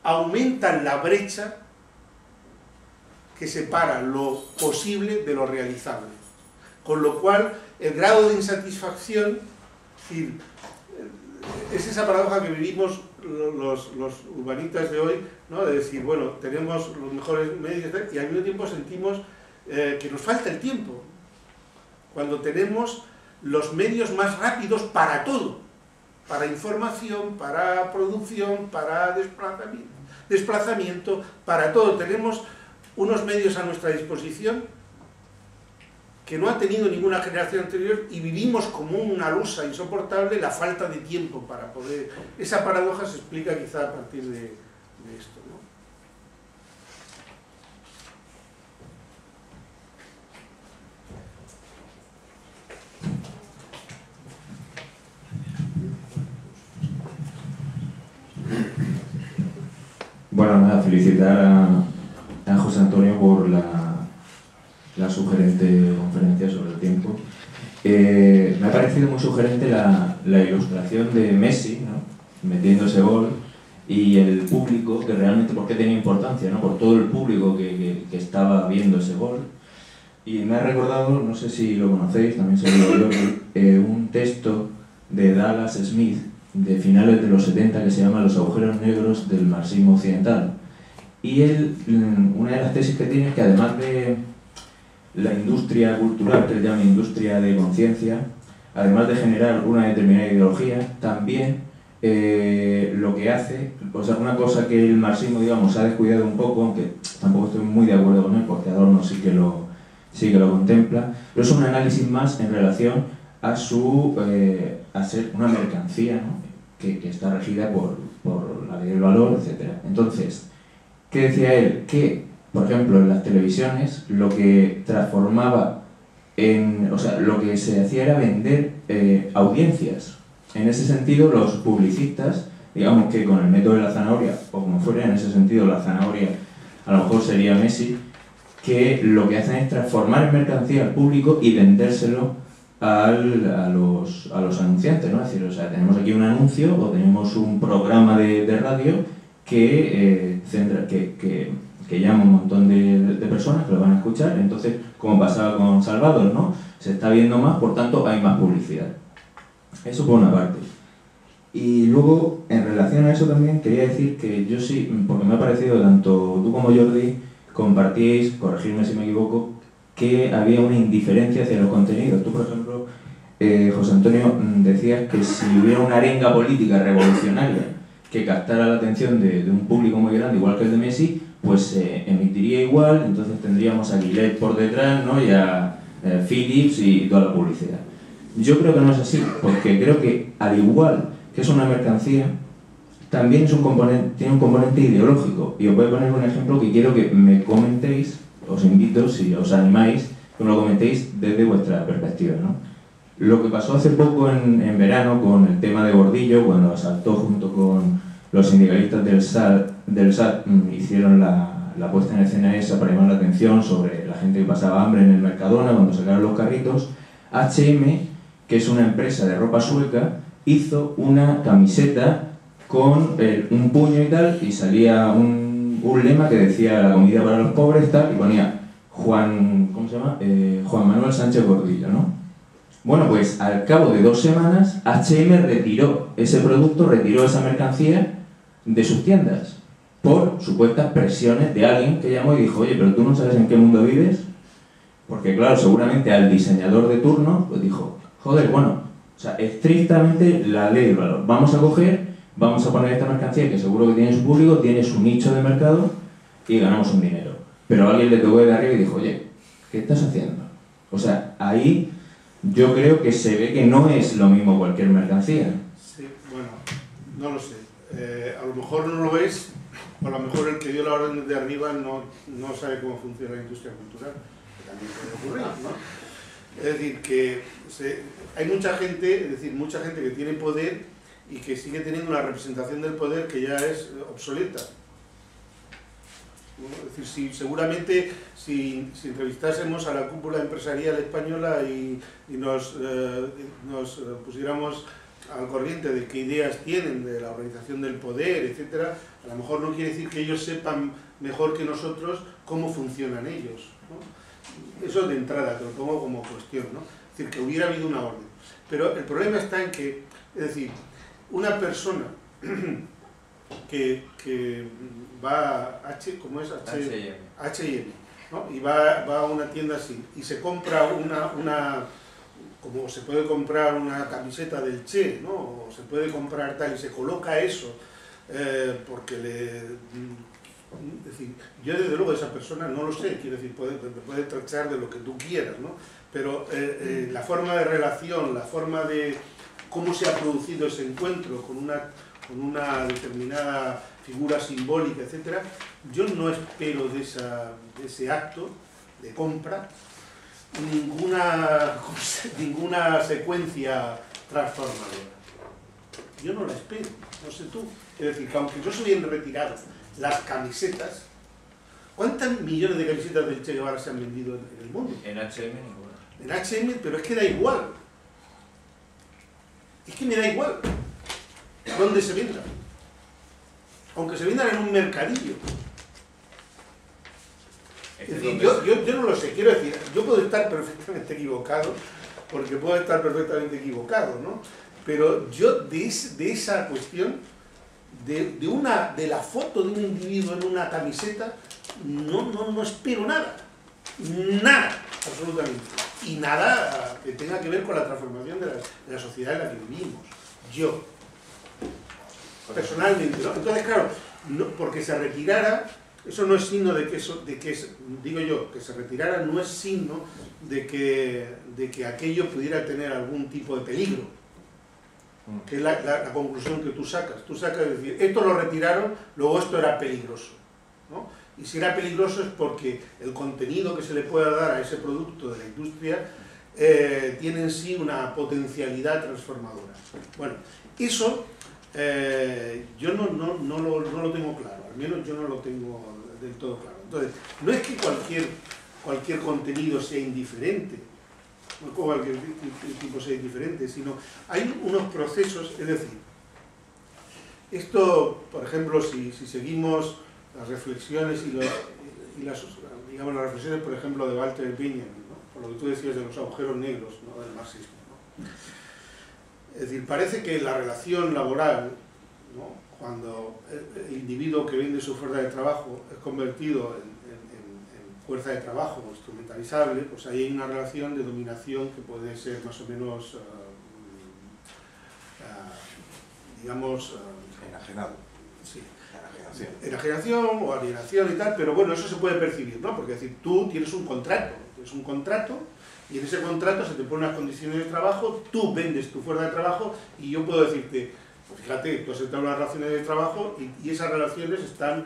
aumentan la brecha que separa lo posible de lo realizable. Con lo cual, el grado de insatisfacción, es esa paradoja que vivimos los urbanistas de hoy, ¿no? De decir, bueno, tenemos los mejores medios y al mismo tiempo sentimos que nos falta el tiempo, cuando tenemos los medios más rápidos para todo, para información, para producción, para desplazamiento, para todo. Tenemos unos medios a nuestra disposición que no ha tenido ninguna generación anterior y vivimos como una lusa insoportable la falta de tiempo para poder... Esa paradoja se explica quizá a partir de esto, ¿no? Bueno, nada, felicitar a José Antonio por la sugerente conferencia sobre el tiempo. Me ha parecido muy sugerente la ilustración de Messi, ¿no? Metiendo ese gol, y el público, que realmente por qué tenía importancia, ¿no? Por todo el público que estaba viendo ese gol. Y me ha recordado, no sé si lo conocéis, también se lo digo yo, un texto de Dallas Smith de finales de los 70 que se llama Los agujeros negros del marxismo occidental. Y él, una de las tesis que tiene es que además de la industria cultural, que él llama industria de conciencia, además de generar una determinada ideología, también lo que hace, o sea, una cosa que el marxismo, digamos, ha descuidado un poco, aunque tampoco estoy muy de acuerdo con él, porque Adorno sí que lo contempla, pero es un análisis más en relación a a ser una mercancía, ¿no? que está regida por la ley del valor, etc. Entonces, ¿qué decía él? Que, por ejemplo, en las televisiones lo que transformaba o sea, lo que se hacía era vender audiencias. En ese sentido, los publicistas, digamos que con el método de la zanahoria, o como fuera, en ese sentido la zanahoria a lo mejor sería Messi, que lo que hacen es transformar en mercancía al público y vendérselo a los anunciantes, ¿no? Es decir, o sea, tenemos aquí un anuncio o tenemos un programa de radio que llama a un montón de personas que lo van a escuchar. Entonces, como pasaba con Salvador, ¿no? Se está viendo más, por tanto hay más publicidad. Eso por una parte. Y luego, en relación a eso también, quería decir que yo sí, porque me ha parecido, tanto tú como Jordi, compartíais, corregidme si me equivoco, que había una indiferencia hacia los contenidos. Tú, por ejemplo, José Antonio, decías que si hubiera una arenga política revolucionaria que captara la atención de un público muy grande, igual que el de Messi, pues se emitiría igual, entonces tendríamos a Gillette por detrás, ¿no? Y a Philips y toda la publicidad. Yo creo que no es así, porque creo que al igual que es una mercancía, también es tiene un componente ideológico. Y os voy a poner un ejemplo que quiero que me comentéis, os invito, si os animáis, que me lo comentéis desde vuestra perspectiva, ¿no? Lo que pasó hace poco en verano con el tema de Gordillo, cuando asaltó junto con los sindicalistas del SAT, hicieron la puesta en escena esa para llamar la atención sobre la gente que pasaba hambre en el Mercadona cuando sacaron los carritos. H&M, que es una empresa de ropa sueca, hizo una camiseta con un puño y tal, y salía un lema que decía la comida para los pobres, tal, y ponía ¿cómo se llama? Juan Manuel Sánchez Gordillo, ¿no? Bueno, pues al cabo de 2 semanas, H&M retiró ese producto, retiró esa mercancía de sus tiendas por supuestas presiones de alguien que llamó y dijo: oye, pero tú no sabes en qué mundo vives, porque claro, seguramente al diseñador de turno pues dijo: joder, bueno, o sea, estrictamente la ley del valor, vamos a coger, vamos a poner esta mercancía que seguro que tiene su público, tiene su nicho de mercado y ganamos un dinero. Pero alguien le tocó de arriba y dijo: oye, ¿qué estás haciendo? O sea, ahí yo creo que se ve que no es lo mismo cualquier mercancía. Sí, bueno, no lo sé. A lo mejor no lo es, o a lo mejor el que dio la orden de arriba no sabe cómo funciona la industria cultural, que también puede ocurrir, ¿no? Es decir, que hay mucha gente que tiene poder y que sigue teniendo una representación del poder que ya es obsoleta. Es decir, seguramente si entrevistásemos a la cúpula empresarial española y nos pusiéramos al corriente de qué ideas tienen de la organización del poder, etcétera, a lo mejor no quiere decir que ellos sepan mejor que nosotros cómo funcionan ellos, ¿no? Eso de entrada, te lo pongo como cuestión, ¿no? Es decir, que hubiera habido una orden. Pero el problema está en que, es decir, una persona que va a H&M, ¿no? Y va a una tienda así y se compra como se puede comprar una camiseta del Che, ¿no? O se puede comprar tal y se coloca eso porque es decir, yo desde luego esa persona no lo sé, quiero decir, puede tachar de lo que tú quieras, ¿no? Pero la forma de relación, la forma de cómo se ha producido ese encuentro con una determinada figura simbólica, etcétera, yo no espero de ese acto de compra ninguna secuencia transformadora. Yo no la espero, no sé tú. Es decir, que aunque yo soy en retirado las camisetas, ¿cuántas millones de camisetas del Che Guevara se han vendido en el mundo? En H&M ninguna. En H&M, pero es que da igual. Es que me da igual dónde se vendan. Aunque se vendan en un mercadillo. Es decir, yo no lo sé, quiero decir, yo puedo estar perfectamente equivocado, porque puedo estar perfectamente equivocado, ¿no? Pero yo de esa cuestión, de la foto de un individuo en una camiseta, no espero nada. Nada, absolutamente. Y nada que tenga que ver con la transformación de la sociedad en la que vivimos. Yo, personalmente, ¿no? Entonces, claro, porque se retirara, eso no es signo digo yo, que se retirara no es signo de que aquello pudiera tener algún tipo de peligro. Que es la conclusión que tú sacas. Tú sacas de decir, esto lo retiraron, luego esto era peligroso, ¿no? Y si era peligroso es porque el contenido que se le pueda dar a ese producto de la industria tiene en sí una potencialidad transformadora. Bueno, eso yo no lo tengo claro, al menos yo no lo tengo del todo claro. Entonces, no es que cualquier contenido sea indiferente, no es que cualquier tipo sea indiferente, sino hay unos procesos, es decir, esto, por ejemplo, si seguimos las reflexiones y las reflexiones, por ejemplo, de Walter Benjamin, ¿no? Por lo que tú decías de los agujeros negros, ¿no? Del marxismo, ¿no? Es decir, parece que la relación laboral, ¿no? Cuando el individuo que vende su fuerza de trabajo es convertido en fuerza de trabajo instrumentalizable, pues ahí hay una relación de dominación que puede ser más o menos, digamos... enajenado. Sí. Enajenación o alienación y tal, pero bueno, eso se puede percibir, ¿no? Porque es decir, tú tienes un contrato y en ese contrato se te ponen unas condiciones de trabajo, tú vendes tu fuerza de trabajo y yo puedo decirte, pues fíjate, tú has entrado en unas relaciones de trabajo y esas relaciones están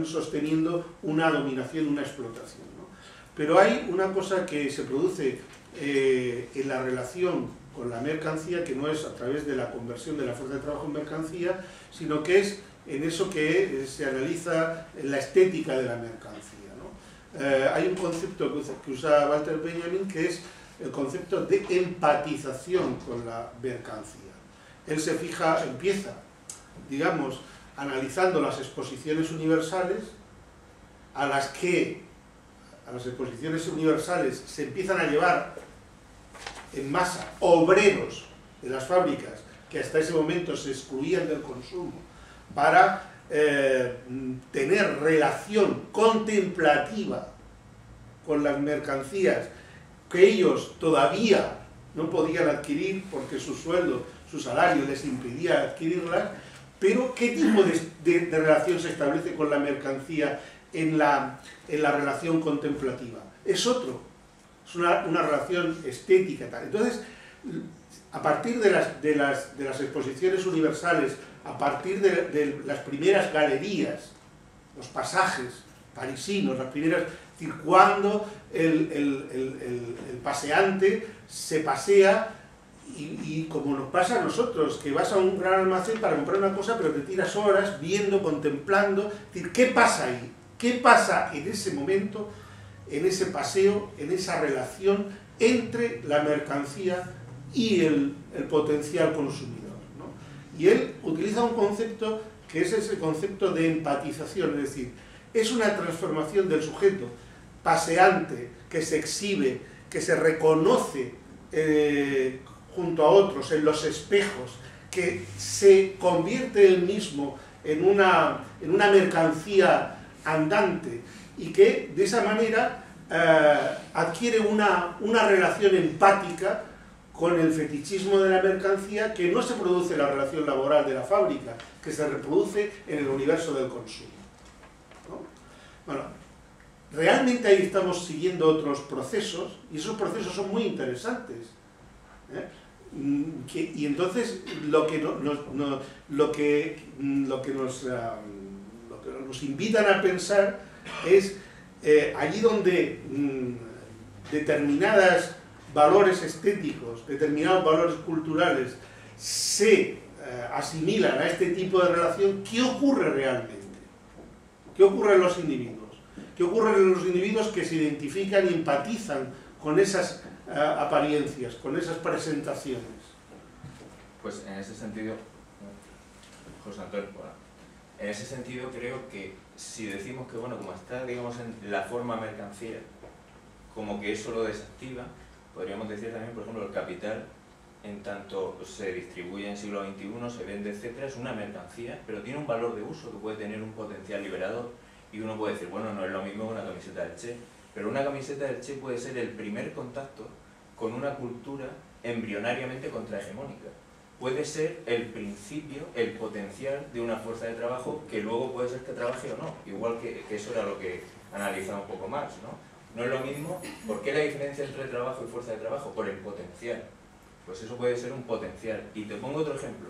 sosteniendo una dominación, una explotación, ¿no? Pero hay una cosa que se produce en la relación con la mercancía, que no es a través de la conversión de la fuerza de trabajo en mercancía, sino que es en eso que se analiza en la estética de la mercancía, ¿no? Hay un concepto que usa Walter Benjamin, que es el concepto de empatización con la mercancía. Él empieza, digamos, analizando las exposiciones universales, a las exposiciones universales se empiezan a llevar en masa obreros de las fábricas que hasta ese momento se excluían del consumo para tener relación contemplativa con las mercancías que ellos todavía no podían adquirir porque su sueldo, su salario les impedía adquirirlas, pero ¿qué tipo de relación se establece con la mercancía en la relación contemplativa? Es otro, es una relación estética, tal. Entonces, a partir de las exposiciones universales, a partir de las primeras galerías, los pasajes parisinos, las primeras, es decir, cuando el paseante se pasea y como nos pasa a nosotros, que vas a un gran almacén para comprar una cosa, pero te tiras horas viendo, contemplando, es decir, ¿qué pasa ahí? ¿Qué pasa en ese momento, en ese paseo, en esa relación entre la mercancía y el potencial consumidor, ¿no? Y él utiliza un concepto que es ese concepto de empatización, es decir, es una transformación del sujeto paseante que se exhibe, que se reconoce junto a otros en los espejos, que se convierte él mismo en una mercancía andante y que de esa manera adquiere una relación empática con el fetichismo de la mercancía, que no se produce en la relación laboral de la fábrica, que se reproduce en el universo del consumo, ¿no? Bueno, realmente ahí estamos siguiendo otros procesos, y esos procesos son muy interesantes, ¿eh? Y entonces lo que nos invitan a pensar es allí donde determinados valores estéticos, determinados valores culturales se asimilan a este tipo de relación, ¿qué ocurre realmente? ¿Qué ocurre en los individuos? ¿Qué ocurre en los individuos que se identifican y empatizan con esas apariencias, con esas presentaciones? Pues en ese sentido, José Antonio, en ese sentido creo que si decimos que, bueno, como está, digamos, en la forma mercancía, como que eso lo desactiva, podríamos decir también, por ejemplo, el capital, en tanto se distribuye en siglo XXI, se vende, etcétera, es una mercancía, pero tiene un valor de uso que puede tener un potencial liberador, y uno puede decir, bueno, no es lo mismo que una camiseta del Che, pero una camiseta del Che puede ser el primer contacto con una cultura embrionariamente contrahegemónica. Puede ser el principio, el potencial de una fuerza de trabajo que luego puede ser que trabaje o no, igual que eso era lo que analizaba un poco Marx, ¿no? No es lo mismo. ¿Por qué la diferencia entre trabajo y fuerza de trabajo? Por el potencial. Pues eso puede ser un potencial. Y te pongo otro ejemplo.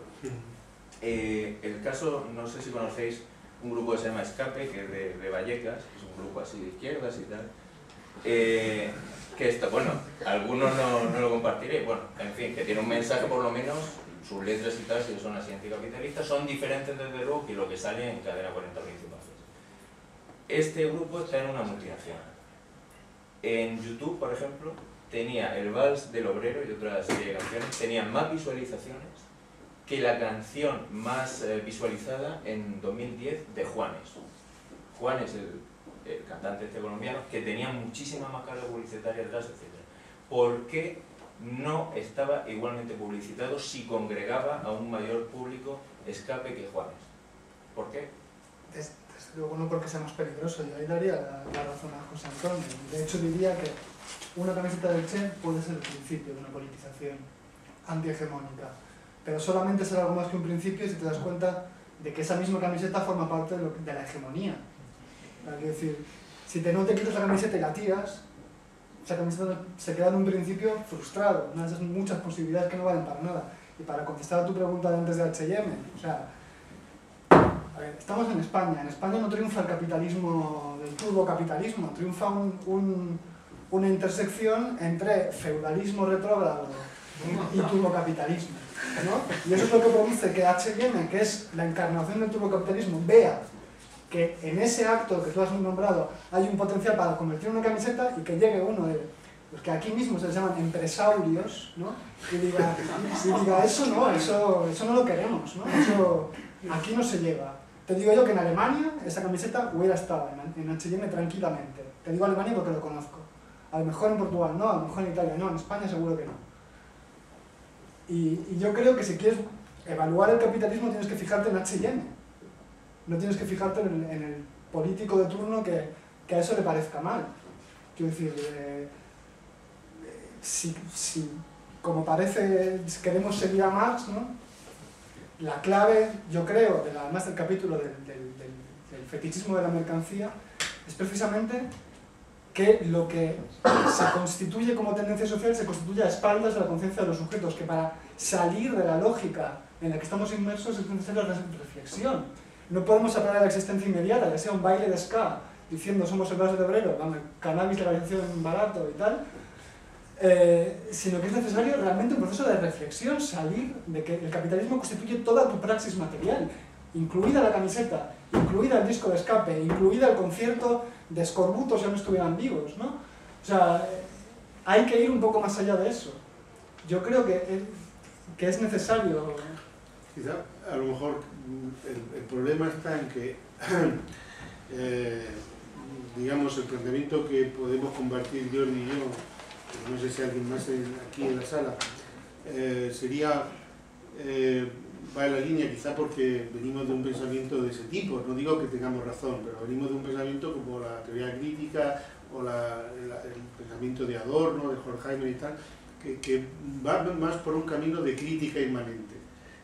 El caso, no sé si conocéis un grupo que se llama Escape, que es de Vallecas, que es un grupo así de izquierdas y tal. Que esto, bueno, algunos no lo compartiré, bueno, en fin, que tiene un mensaje por lo menos, sus letras y tal, si son así anticapitalistas, son diferentes desde luego que lo que sale en Cadena 40 Principales. Este grupo está en una multinacional. En YouTube, por ejemplo, tenía el Vals del Obrero y otra serie de canciones, tenían más visualizaciones que la canción más visualizada en 2010 de Juanes. Juanes, el cantante este colombiano, que tenía muchísima más carga publicitaria detrás, etc. ¿Por qué no estaba igualmente publicitado si congregaba a un mayor público escape que Juanes? ¿Por qué? Desde luego no porque sea más peligroso, yo ahí daría la razón a José Antonio. De hecho diría que una camiseta del Che puede ser el principio de una politización antihegemónica, pero solamente será algo más que un principio si te das cuenta de que esa misma camiseta forma parte de la hegemonía. Es decir, si no te quitas la camiseta y la tiras, esa camiseta se queda en un principio frustrado, una de esas muchas posibilidades que no valen para nada. Y para contestar a tu pregunta de antes de H&M, o sea, a ver, estamos en España no triunfa el capitalismo, el turbocapitalismo, triunfa una intersección entre feudalismo retrógrado y turbocapitalismo, ¿no? Y eso es lo que produce que H&M, que es la encarnación del turbocapitalismo, vea que en ese acto que tú has nombrado hay un potencial para convertir en una camiseta y que llegue uno de los que aquí mismo se les llaman empresarios, ¿no? Y diga eso no lo queremos, ¿no? Eso aquí no se lleva. Te digo yo que en Alemania esa camiseta hubiera estado en H&M tranquilamente. Te digo Alemania porque lo conozco. A lo mejor en Portugal no, a lo mejor en Italia no, en España seguro que no. Y yo creo que si quieres evaluar el capitalismo tienes que fijarte en H&M. No tienes que fijarte en el político de turno que a eso le parezca mal. Quiero decir, si como parece queremos seguir a Marx, ¿no? La clave, yo creo, además del capítulo del fetichismo de la mercancía, es precisamente que lo que se constituye como tendencia social se constituye a espaldas de la conciencia de los sujetos, que para salir de la lógica en la que estamos inmersos es necesaria la reflexión. No podemos apelar a la existencia inmediata, ya sea un baile de ska, diciendo somos el Vals de Obrero, cannabis, legalización barato y tal, sino que es necesario realmente un proceso de reflexión, salir de que el capitalismo constituye toda tu praxis material, incluida la camiseta, incluida el disco de escape, incluida el concierto de escorbutos si no estuvieran vivos, ¿no? O sea, hay que ir un poco más allá de eso. Yo creo que es necesario... Quizá, a lo mejor, el problema está en que, digamos, el planteamiento que podemos compartir Jordi y yo, no sé si alguien más aquí en la sala, sería, va en la línea quizá porque venimos de un pensamiento de ese tipo, no digo que tengamos razón, pero venimos de un pensamiento como la teoría crítica o el pensamiento de Adorno, de Horkheimer y tal, que va más por un camino de crítica inmanente.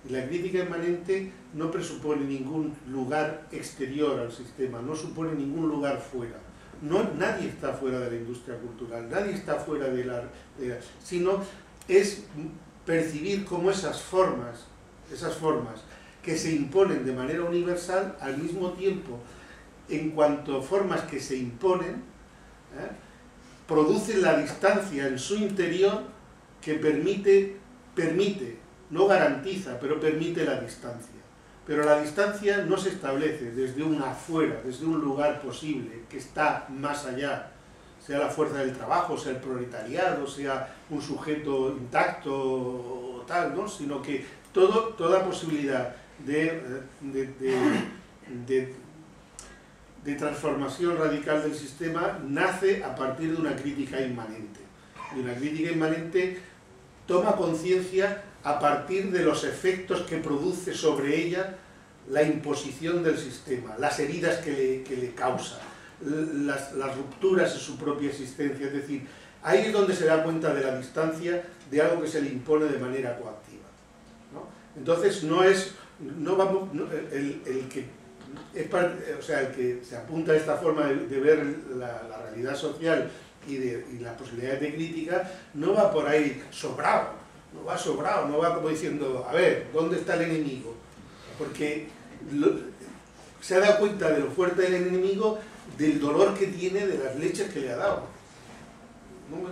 Y la crítica inmanente no presupone ningún lugar exterior al sistema, no supone ningún lugar fuera. Nadie está fuera de la industria cultural, nadie está fuera sino es percibir cómo esas formas que se imponen de manera universal, al mismo tiempo, en cuanto a formas que se imponen, producen la distancia en su interior que permite, no garantiza, pero permite la distancia. Pero la distancia no se establece desde un afuera, desde un lugar posible, que está más allá, sea la fuerza del trabajo, sea el proletariado, sea un sujeto intacto o tal, ¿no? Sino que toda posibilidad de transformación radical del sistema nace a partir de una crítica inmanente. Y una crítica inmanente toma conciencia a partir de los efectos que produce sobre ella la imposición del sistema, las heridas que le causa, las rupturas en su propia existencia. Es decir, ahí es donde se da cuenta de la distancia de algo que se le impone de manera coactiva, ¿no? Entonces el que se apunta a esta forma de ver la realidad social y las posibilidades de crítica no va por ahí sobrado, no va como diciendo, a ver, ¿dónde está el enemigo? Porque se ha dado cuenta de lo fuerte del enemigo, del dolor que tiene, de las leches que le ha dado.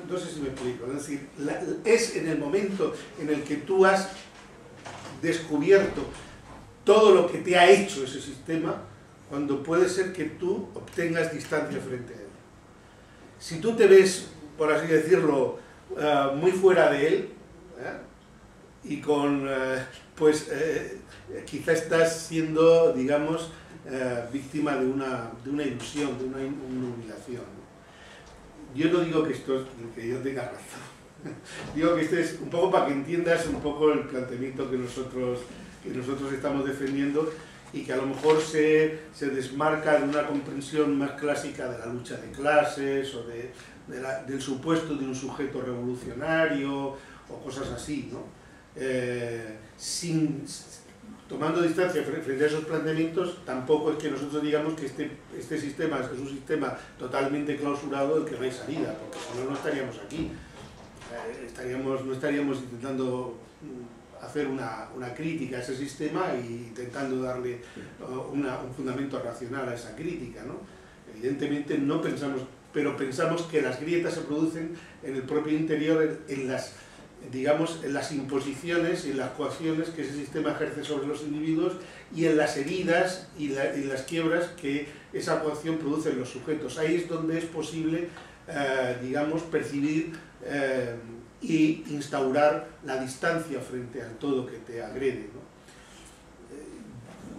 No sé si me explico. Es decir, es en el momento en el que tú has descubierto todo lo que te ha hecho ese sistema, cuando puede ser que tú obtengas distancia frente a él. Si tú te ves, por así decirlo, muy fuera de él, y con, quizá estás siendo, digamos, víctima de una ilusión, de una humillación. Yo no digo que yo tenga razón, digo que esto es un poco para que entiendas un poco el planteamiento que nosotros estamos defendiendo, y que a lo mejor se desmarca de una comprensión más clásica de la lucha de clases o del supuesto de un sujeto revolucionario o cosas así, ¿no? Tomando distancia frente a esos planteamientos, tampoco es que nosotros digamos que este sistema es un sistema totalmente clausurado del que no hay salida, porque si no, no estaríamos aquí, no estaríamos intentando hacer una crítica a ese sistema y intentando darle un fundamento racional a esa crítica, ¿no? Evidentemente no pensamos, pero pensamos que las grietas se producen en el propio interior, en las imposiciones y en las coacciones que ese sistema ejerce sobre los individuos, y en las heridas y las quiebras que esa coacción produce en los sujetos. Ahí es donde es posible, digamos, percibir y instaurar la distancia frente al todo que te agrede, ¿no?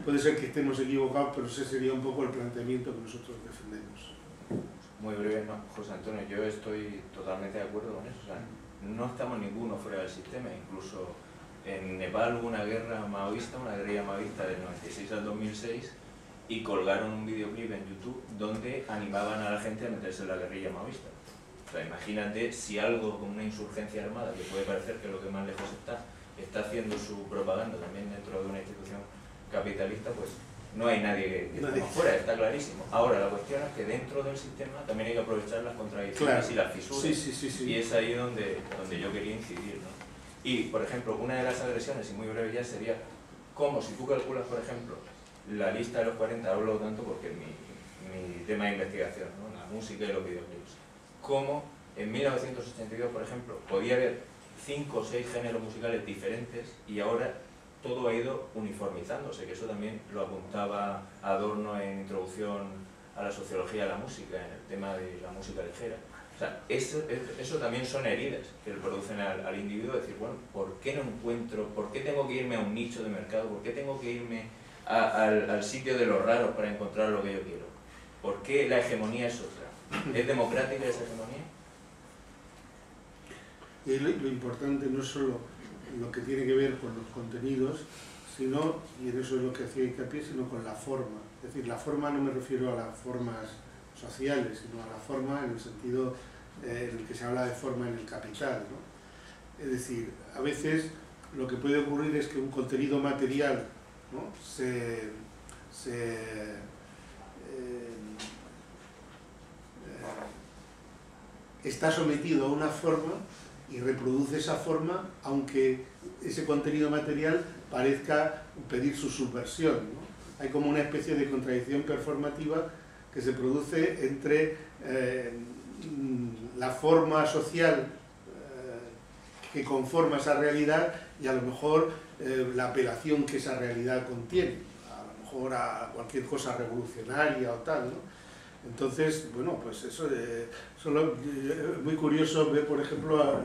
Puede ser que estemos equivocados, pero ese sería un poco el planteamiento que nosotros defendemos. Muy breve, no, José Antonio, yo estoy totalmente de acuerdo con eso. O sea, no estamos ninguno fuera del sistema. Incluso en Nepal hubo una guerra maoísta, una guerrilla maoísta del 96 al 2006, y colgaron un videoclip en YouTube donde animaban a la gente a meterse en la guerrilla maoísta. O sea, imagínate si algo como una insurgencia armada, que puede parecer que es lo que más lejos está haciendo su propaganda también dentro de una institución capitalista, pues no hay nadie que esté fuera, está clarísimo. Ahora, la cuestión es que dentro del sistema también hay que aprovechar las contradicciones, claro, y las fisuras, sí. Y es ahí donde yo quería incidir, ¿no? Y, por ejemplo, una de las agresiones, y muy breve ya, sería cómo, si tú calculas, por ejemplo, la lista de los 40, hablo tanto porque es mi tema de investigación, ¿no? La música y los videoclips. Cómo en 1982, por ejemplo, podía haber 5 o 6 géneros musicales diferentes, y ahora todo ha ido uniformizándose, que eso también lo apuntaba Adorno en Introducción a la Sociología de la Música, en el tema de la música ligera. O sea, eso también son heridas que le producen al individuo, decir, bueno, ¿por qué no encuentro, por qué tengo que irme a un nicho de mercado, por qué tengo que irme al sitio de los raros para encontrar lo que yo quiero? ¿Por qué la hegemonía es otra? ¿Es democrática esa hegemonía? Y lo importante no es solo lo que tiene que ver con los contenidos, sino, y en eso es lo que hacía hincapié, sino con la forma. Es decir, la forma no me refiero a las formas sociales, sino a la forma en el sentido en el que se habla de forma en el capital, ¿no? Es decir, a veces lo que puede ocurrir es que un contenido material, ¿no?, está sometido a una forma y reproduce esa forma, aunque ese contenido material parezca pedir su subversión, ¿no? Hay como una especie de contradicción performativa que se produce entre la forma social que conforma esa realidad y a lo mejor la apelación que esa realidad contiene, a lo mejor a cualquier cosa revolucionaria o tal, ¿no? Entonces, bueno, pues eso es muy curioso ver, por ejemplo,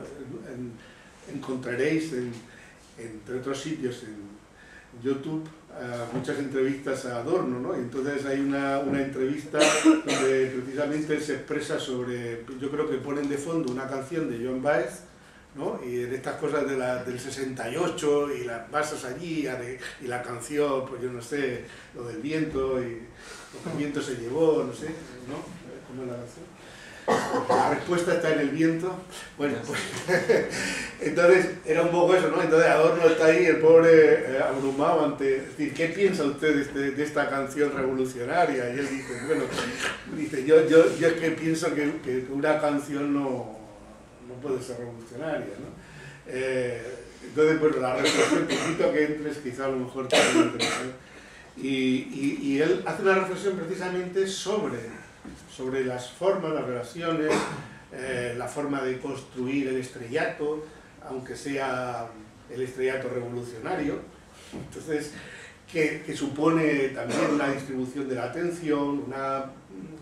encontraréis entre otros sitios en YouTube muchas entrevistas a Adorno, ¿no? Y entonces hay una entrevista donde precisamente él se expresa sobre, yo creo que ponen de fondo una canción de Joan Baez, ¿no? Y en estas cosas del 68 y las basas allí y la canción, pues yo no sé, lo del viento y lo que el viento se llevó, no sé, ¿no? ¿Cómo es la canción? La respuesta está en el viento. Bueno, pues entonces era un poco eso, ¿no? Entonces Adorno está ahí, el pobre abrumado ante, es decir, ¿qué piensa usted de esta canción revolucionaria? Y él dice, bueno, dice, yo es que pienso que una canción no puede ser revolucionaria, ¿no? Entonces, bueno, la reflexión, te invito a que entres, quizá a lo mejor te va a interesar. Y él hace una reflexión precisamente sobre las formas, las relaciones, la forma de construir el estrellato, aunque sea el estrellato revolucionario. Entonces, que supone también una distribución de la atención,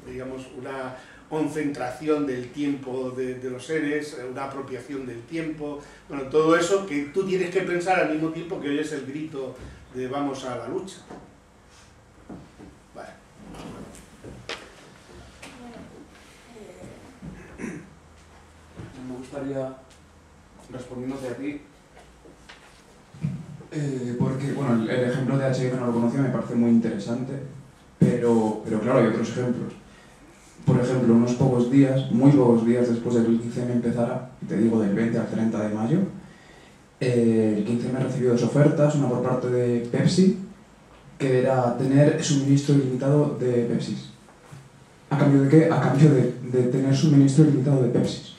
digamos, una concentración del tiempo de los seres, una apropiación del tiempo, bueno, todo eso que tú tienes que pensar al mismo tiempo que oyes el grito de vamos a la lucha. Vale. Me gustaría, respondiéndote a ti, porque bueno, el ejemplo de HIV no lo conocía, me parece muy interesante, pero claro, hay otros ejemplos. Por ejemplo, unos pocos días, muy pocos días después de que el 15M empezara, te digo del 20 al 30 de mayo, el 15M recibió dos ofertas, una por parte de Pepsi, que era tener suministro ilimitado de Pepsis. ¿A cambio de qué? A cambio de tener suministro ilimitado de Pepsis.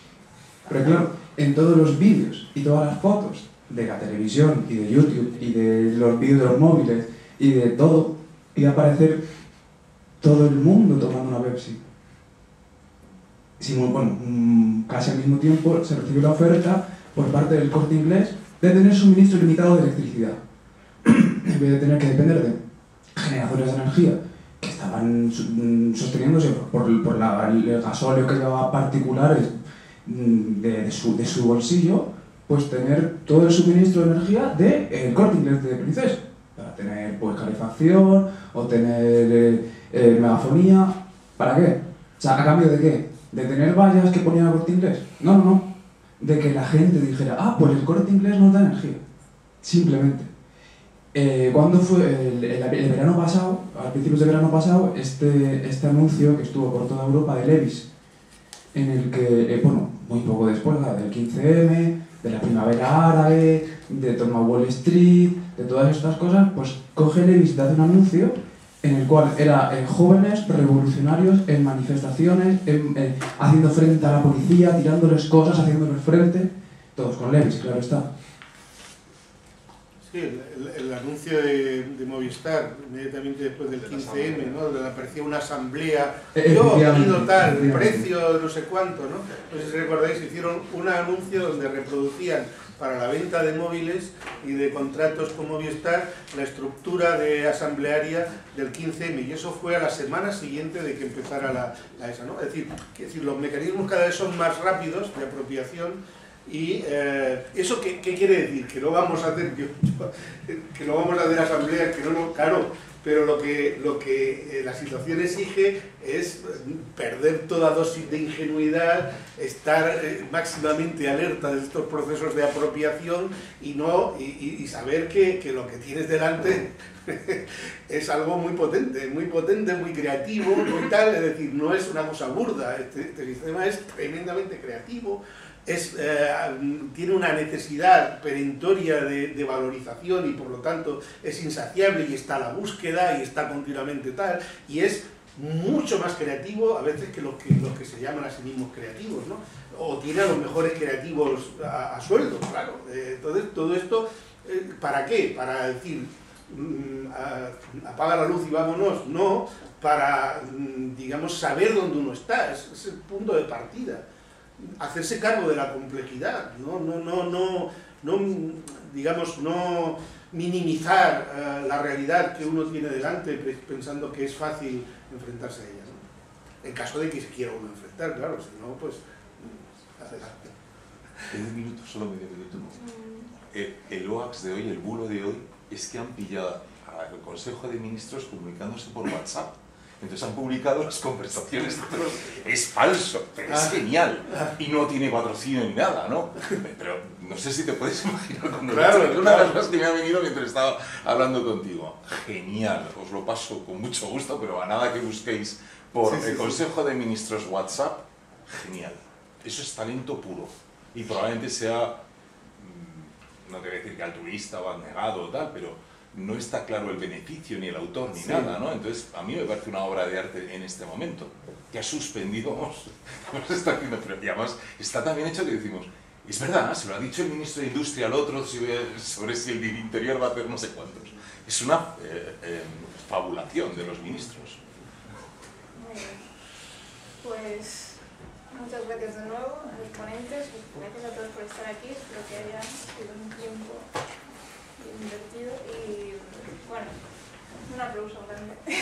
Pero claro, en todos los vídeos y todas las fotos de la televisión y de YouTube y de los vídeos de los móviles y de todo, iba a aparecer todo el mundo tomando una Pepsi. Bueno, casi al mismo tiempo se recibió la oferta por parte del Corte Inglés de tener suministro ilimitado de electricidad, en vez de tener que depender de generadores de energía que estaban sosteniéndose por el gasóleo que llevaba particulares de su bolsillo, pues tener todo el suministro de energía del Corte Inglés de Princesa, para tener pues calefacción o tener megafonía. ¿Para qué? O sea, ¿a cambio de qué? ¿De tener vallas que ponían el Corte Inglés? No. De que la gente dijera, ah, pues el Corte Inglés nos da energía. Simplemente. ¿Cuándo fue? El verano pasado, a principios de verano pasado, este anuncio que estuvo por toda Europa de Levi's, en el que, bueno, muy poco después del 15M, de la primavera árabe, de Toma Wall Street, de todas estas cosas, pues coge Levi's y hace un anuncio en el cual era jóvenes revolucionarios en manifestaciones, haciendo frente a la policía, tirándoles cosas, haciéndoles frente, todos con Levi's, claro está. Sí, el anuncio de Movistar, inmediatamente después del 15M, ¿no? Donde aparecía una asamblea, yo he pedido tal, precio no sé cuánto, ¿no? No sé si recordáis, hicieron un anuncio donde reproducían para la venta de móviles y de contratos con Movistar la estructura de asamblearia del 15M, y eso fue a la semana siguiente de que empezara la ESA, ¿no? Es decir, los mecanismos cada vez son más rápidos de apropiación. Y ¿eso qué quiere decir? Que no vamos a hacer que no vamos a hacer asambleas, que no, claro, pero lo que la situación exige es perder toda dosis de ingenuidad, estar máximamente alerta de estos procesos de apropiación y saber que lo que tienes delante es algo muy potente, muy creativo, muy tal, es decir, no es una cosa burda, este sistema es tremendamente creativo. Tiene una necesidad perentoria de valorización y por lo tanto es insaciable y está a la búsqueda y está continuamente tal, y es mucho más creativo a veces que los que se llaman a sí mismos creativos, ¿no? O tiene a los mejores creativos a sueldo, claro. Entonces todo esto, ¿para qué? Para decir, apaga la luz y vámonos, no, para, digamos, saber dónde uno está, es el punto de partida. Hacerse cargo de la complejidad, no digamos, no minimizar la realidad que uno tiene delante pensando que es fácil enfrentarse a ella, ¿no? En caso de que se quiera uno enfrentar, claro, si no, pues adelante. En un minuto, solo medio minuto. El OAX de hoy, el bulo de hoy, es que han pillado al Consejo de Ministros comunicándose por WhatsApp. Entonces han publicado las conversaciones de todos. Es falso, pero es genial. Y no tiene patrocinio ni nada, ¿no? Pero no sé si te puedes imaginar cuando es una de las cosas que me ha venido mientras estaba hablando contigo. Genial, os lo paso con mucho gusto, pero a nada que busquéis por el Consejo de Ministros WhatsApp, genial. Eso es talento puro. Y probablemente sea, no te voy a decir que altruista o abnegado o tal, pero no está claro el beneficio, ni el autor, ni nada, ¿no? Entonces, a mí me parece una obra de arte en este momento, que ha suspendido, vamos, está haciendo, pero y además está tan bien hecho que decimos, es verdad, se lo ha dicho el ministro de Industria al otro sobre si el de Interior va a hacer no sé cuántos. Es una fabulación de los ministros. Muy bien. Pues muchas gracias de nuevo a los ponentes, gracias a todos por estar aquí, espero que haya sido un tiempo divertido y bueno, Vale.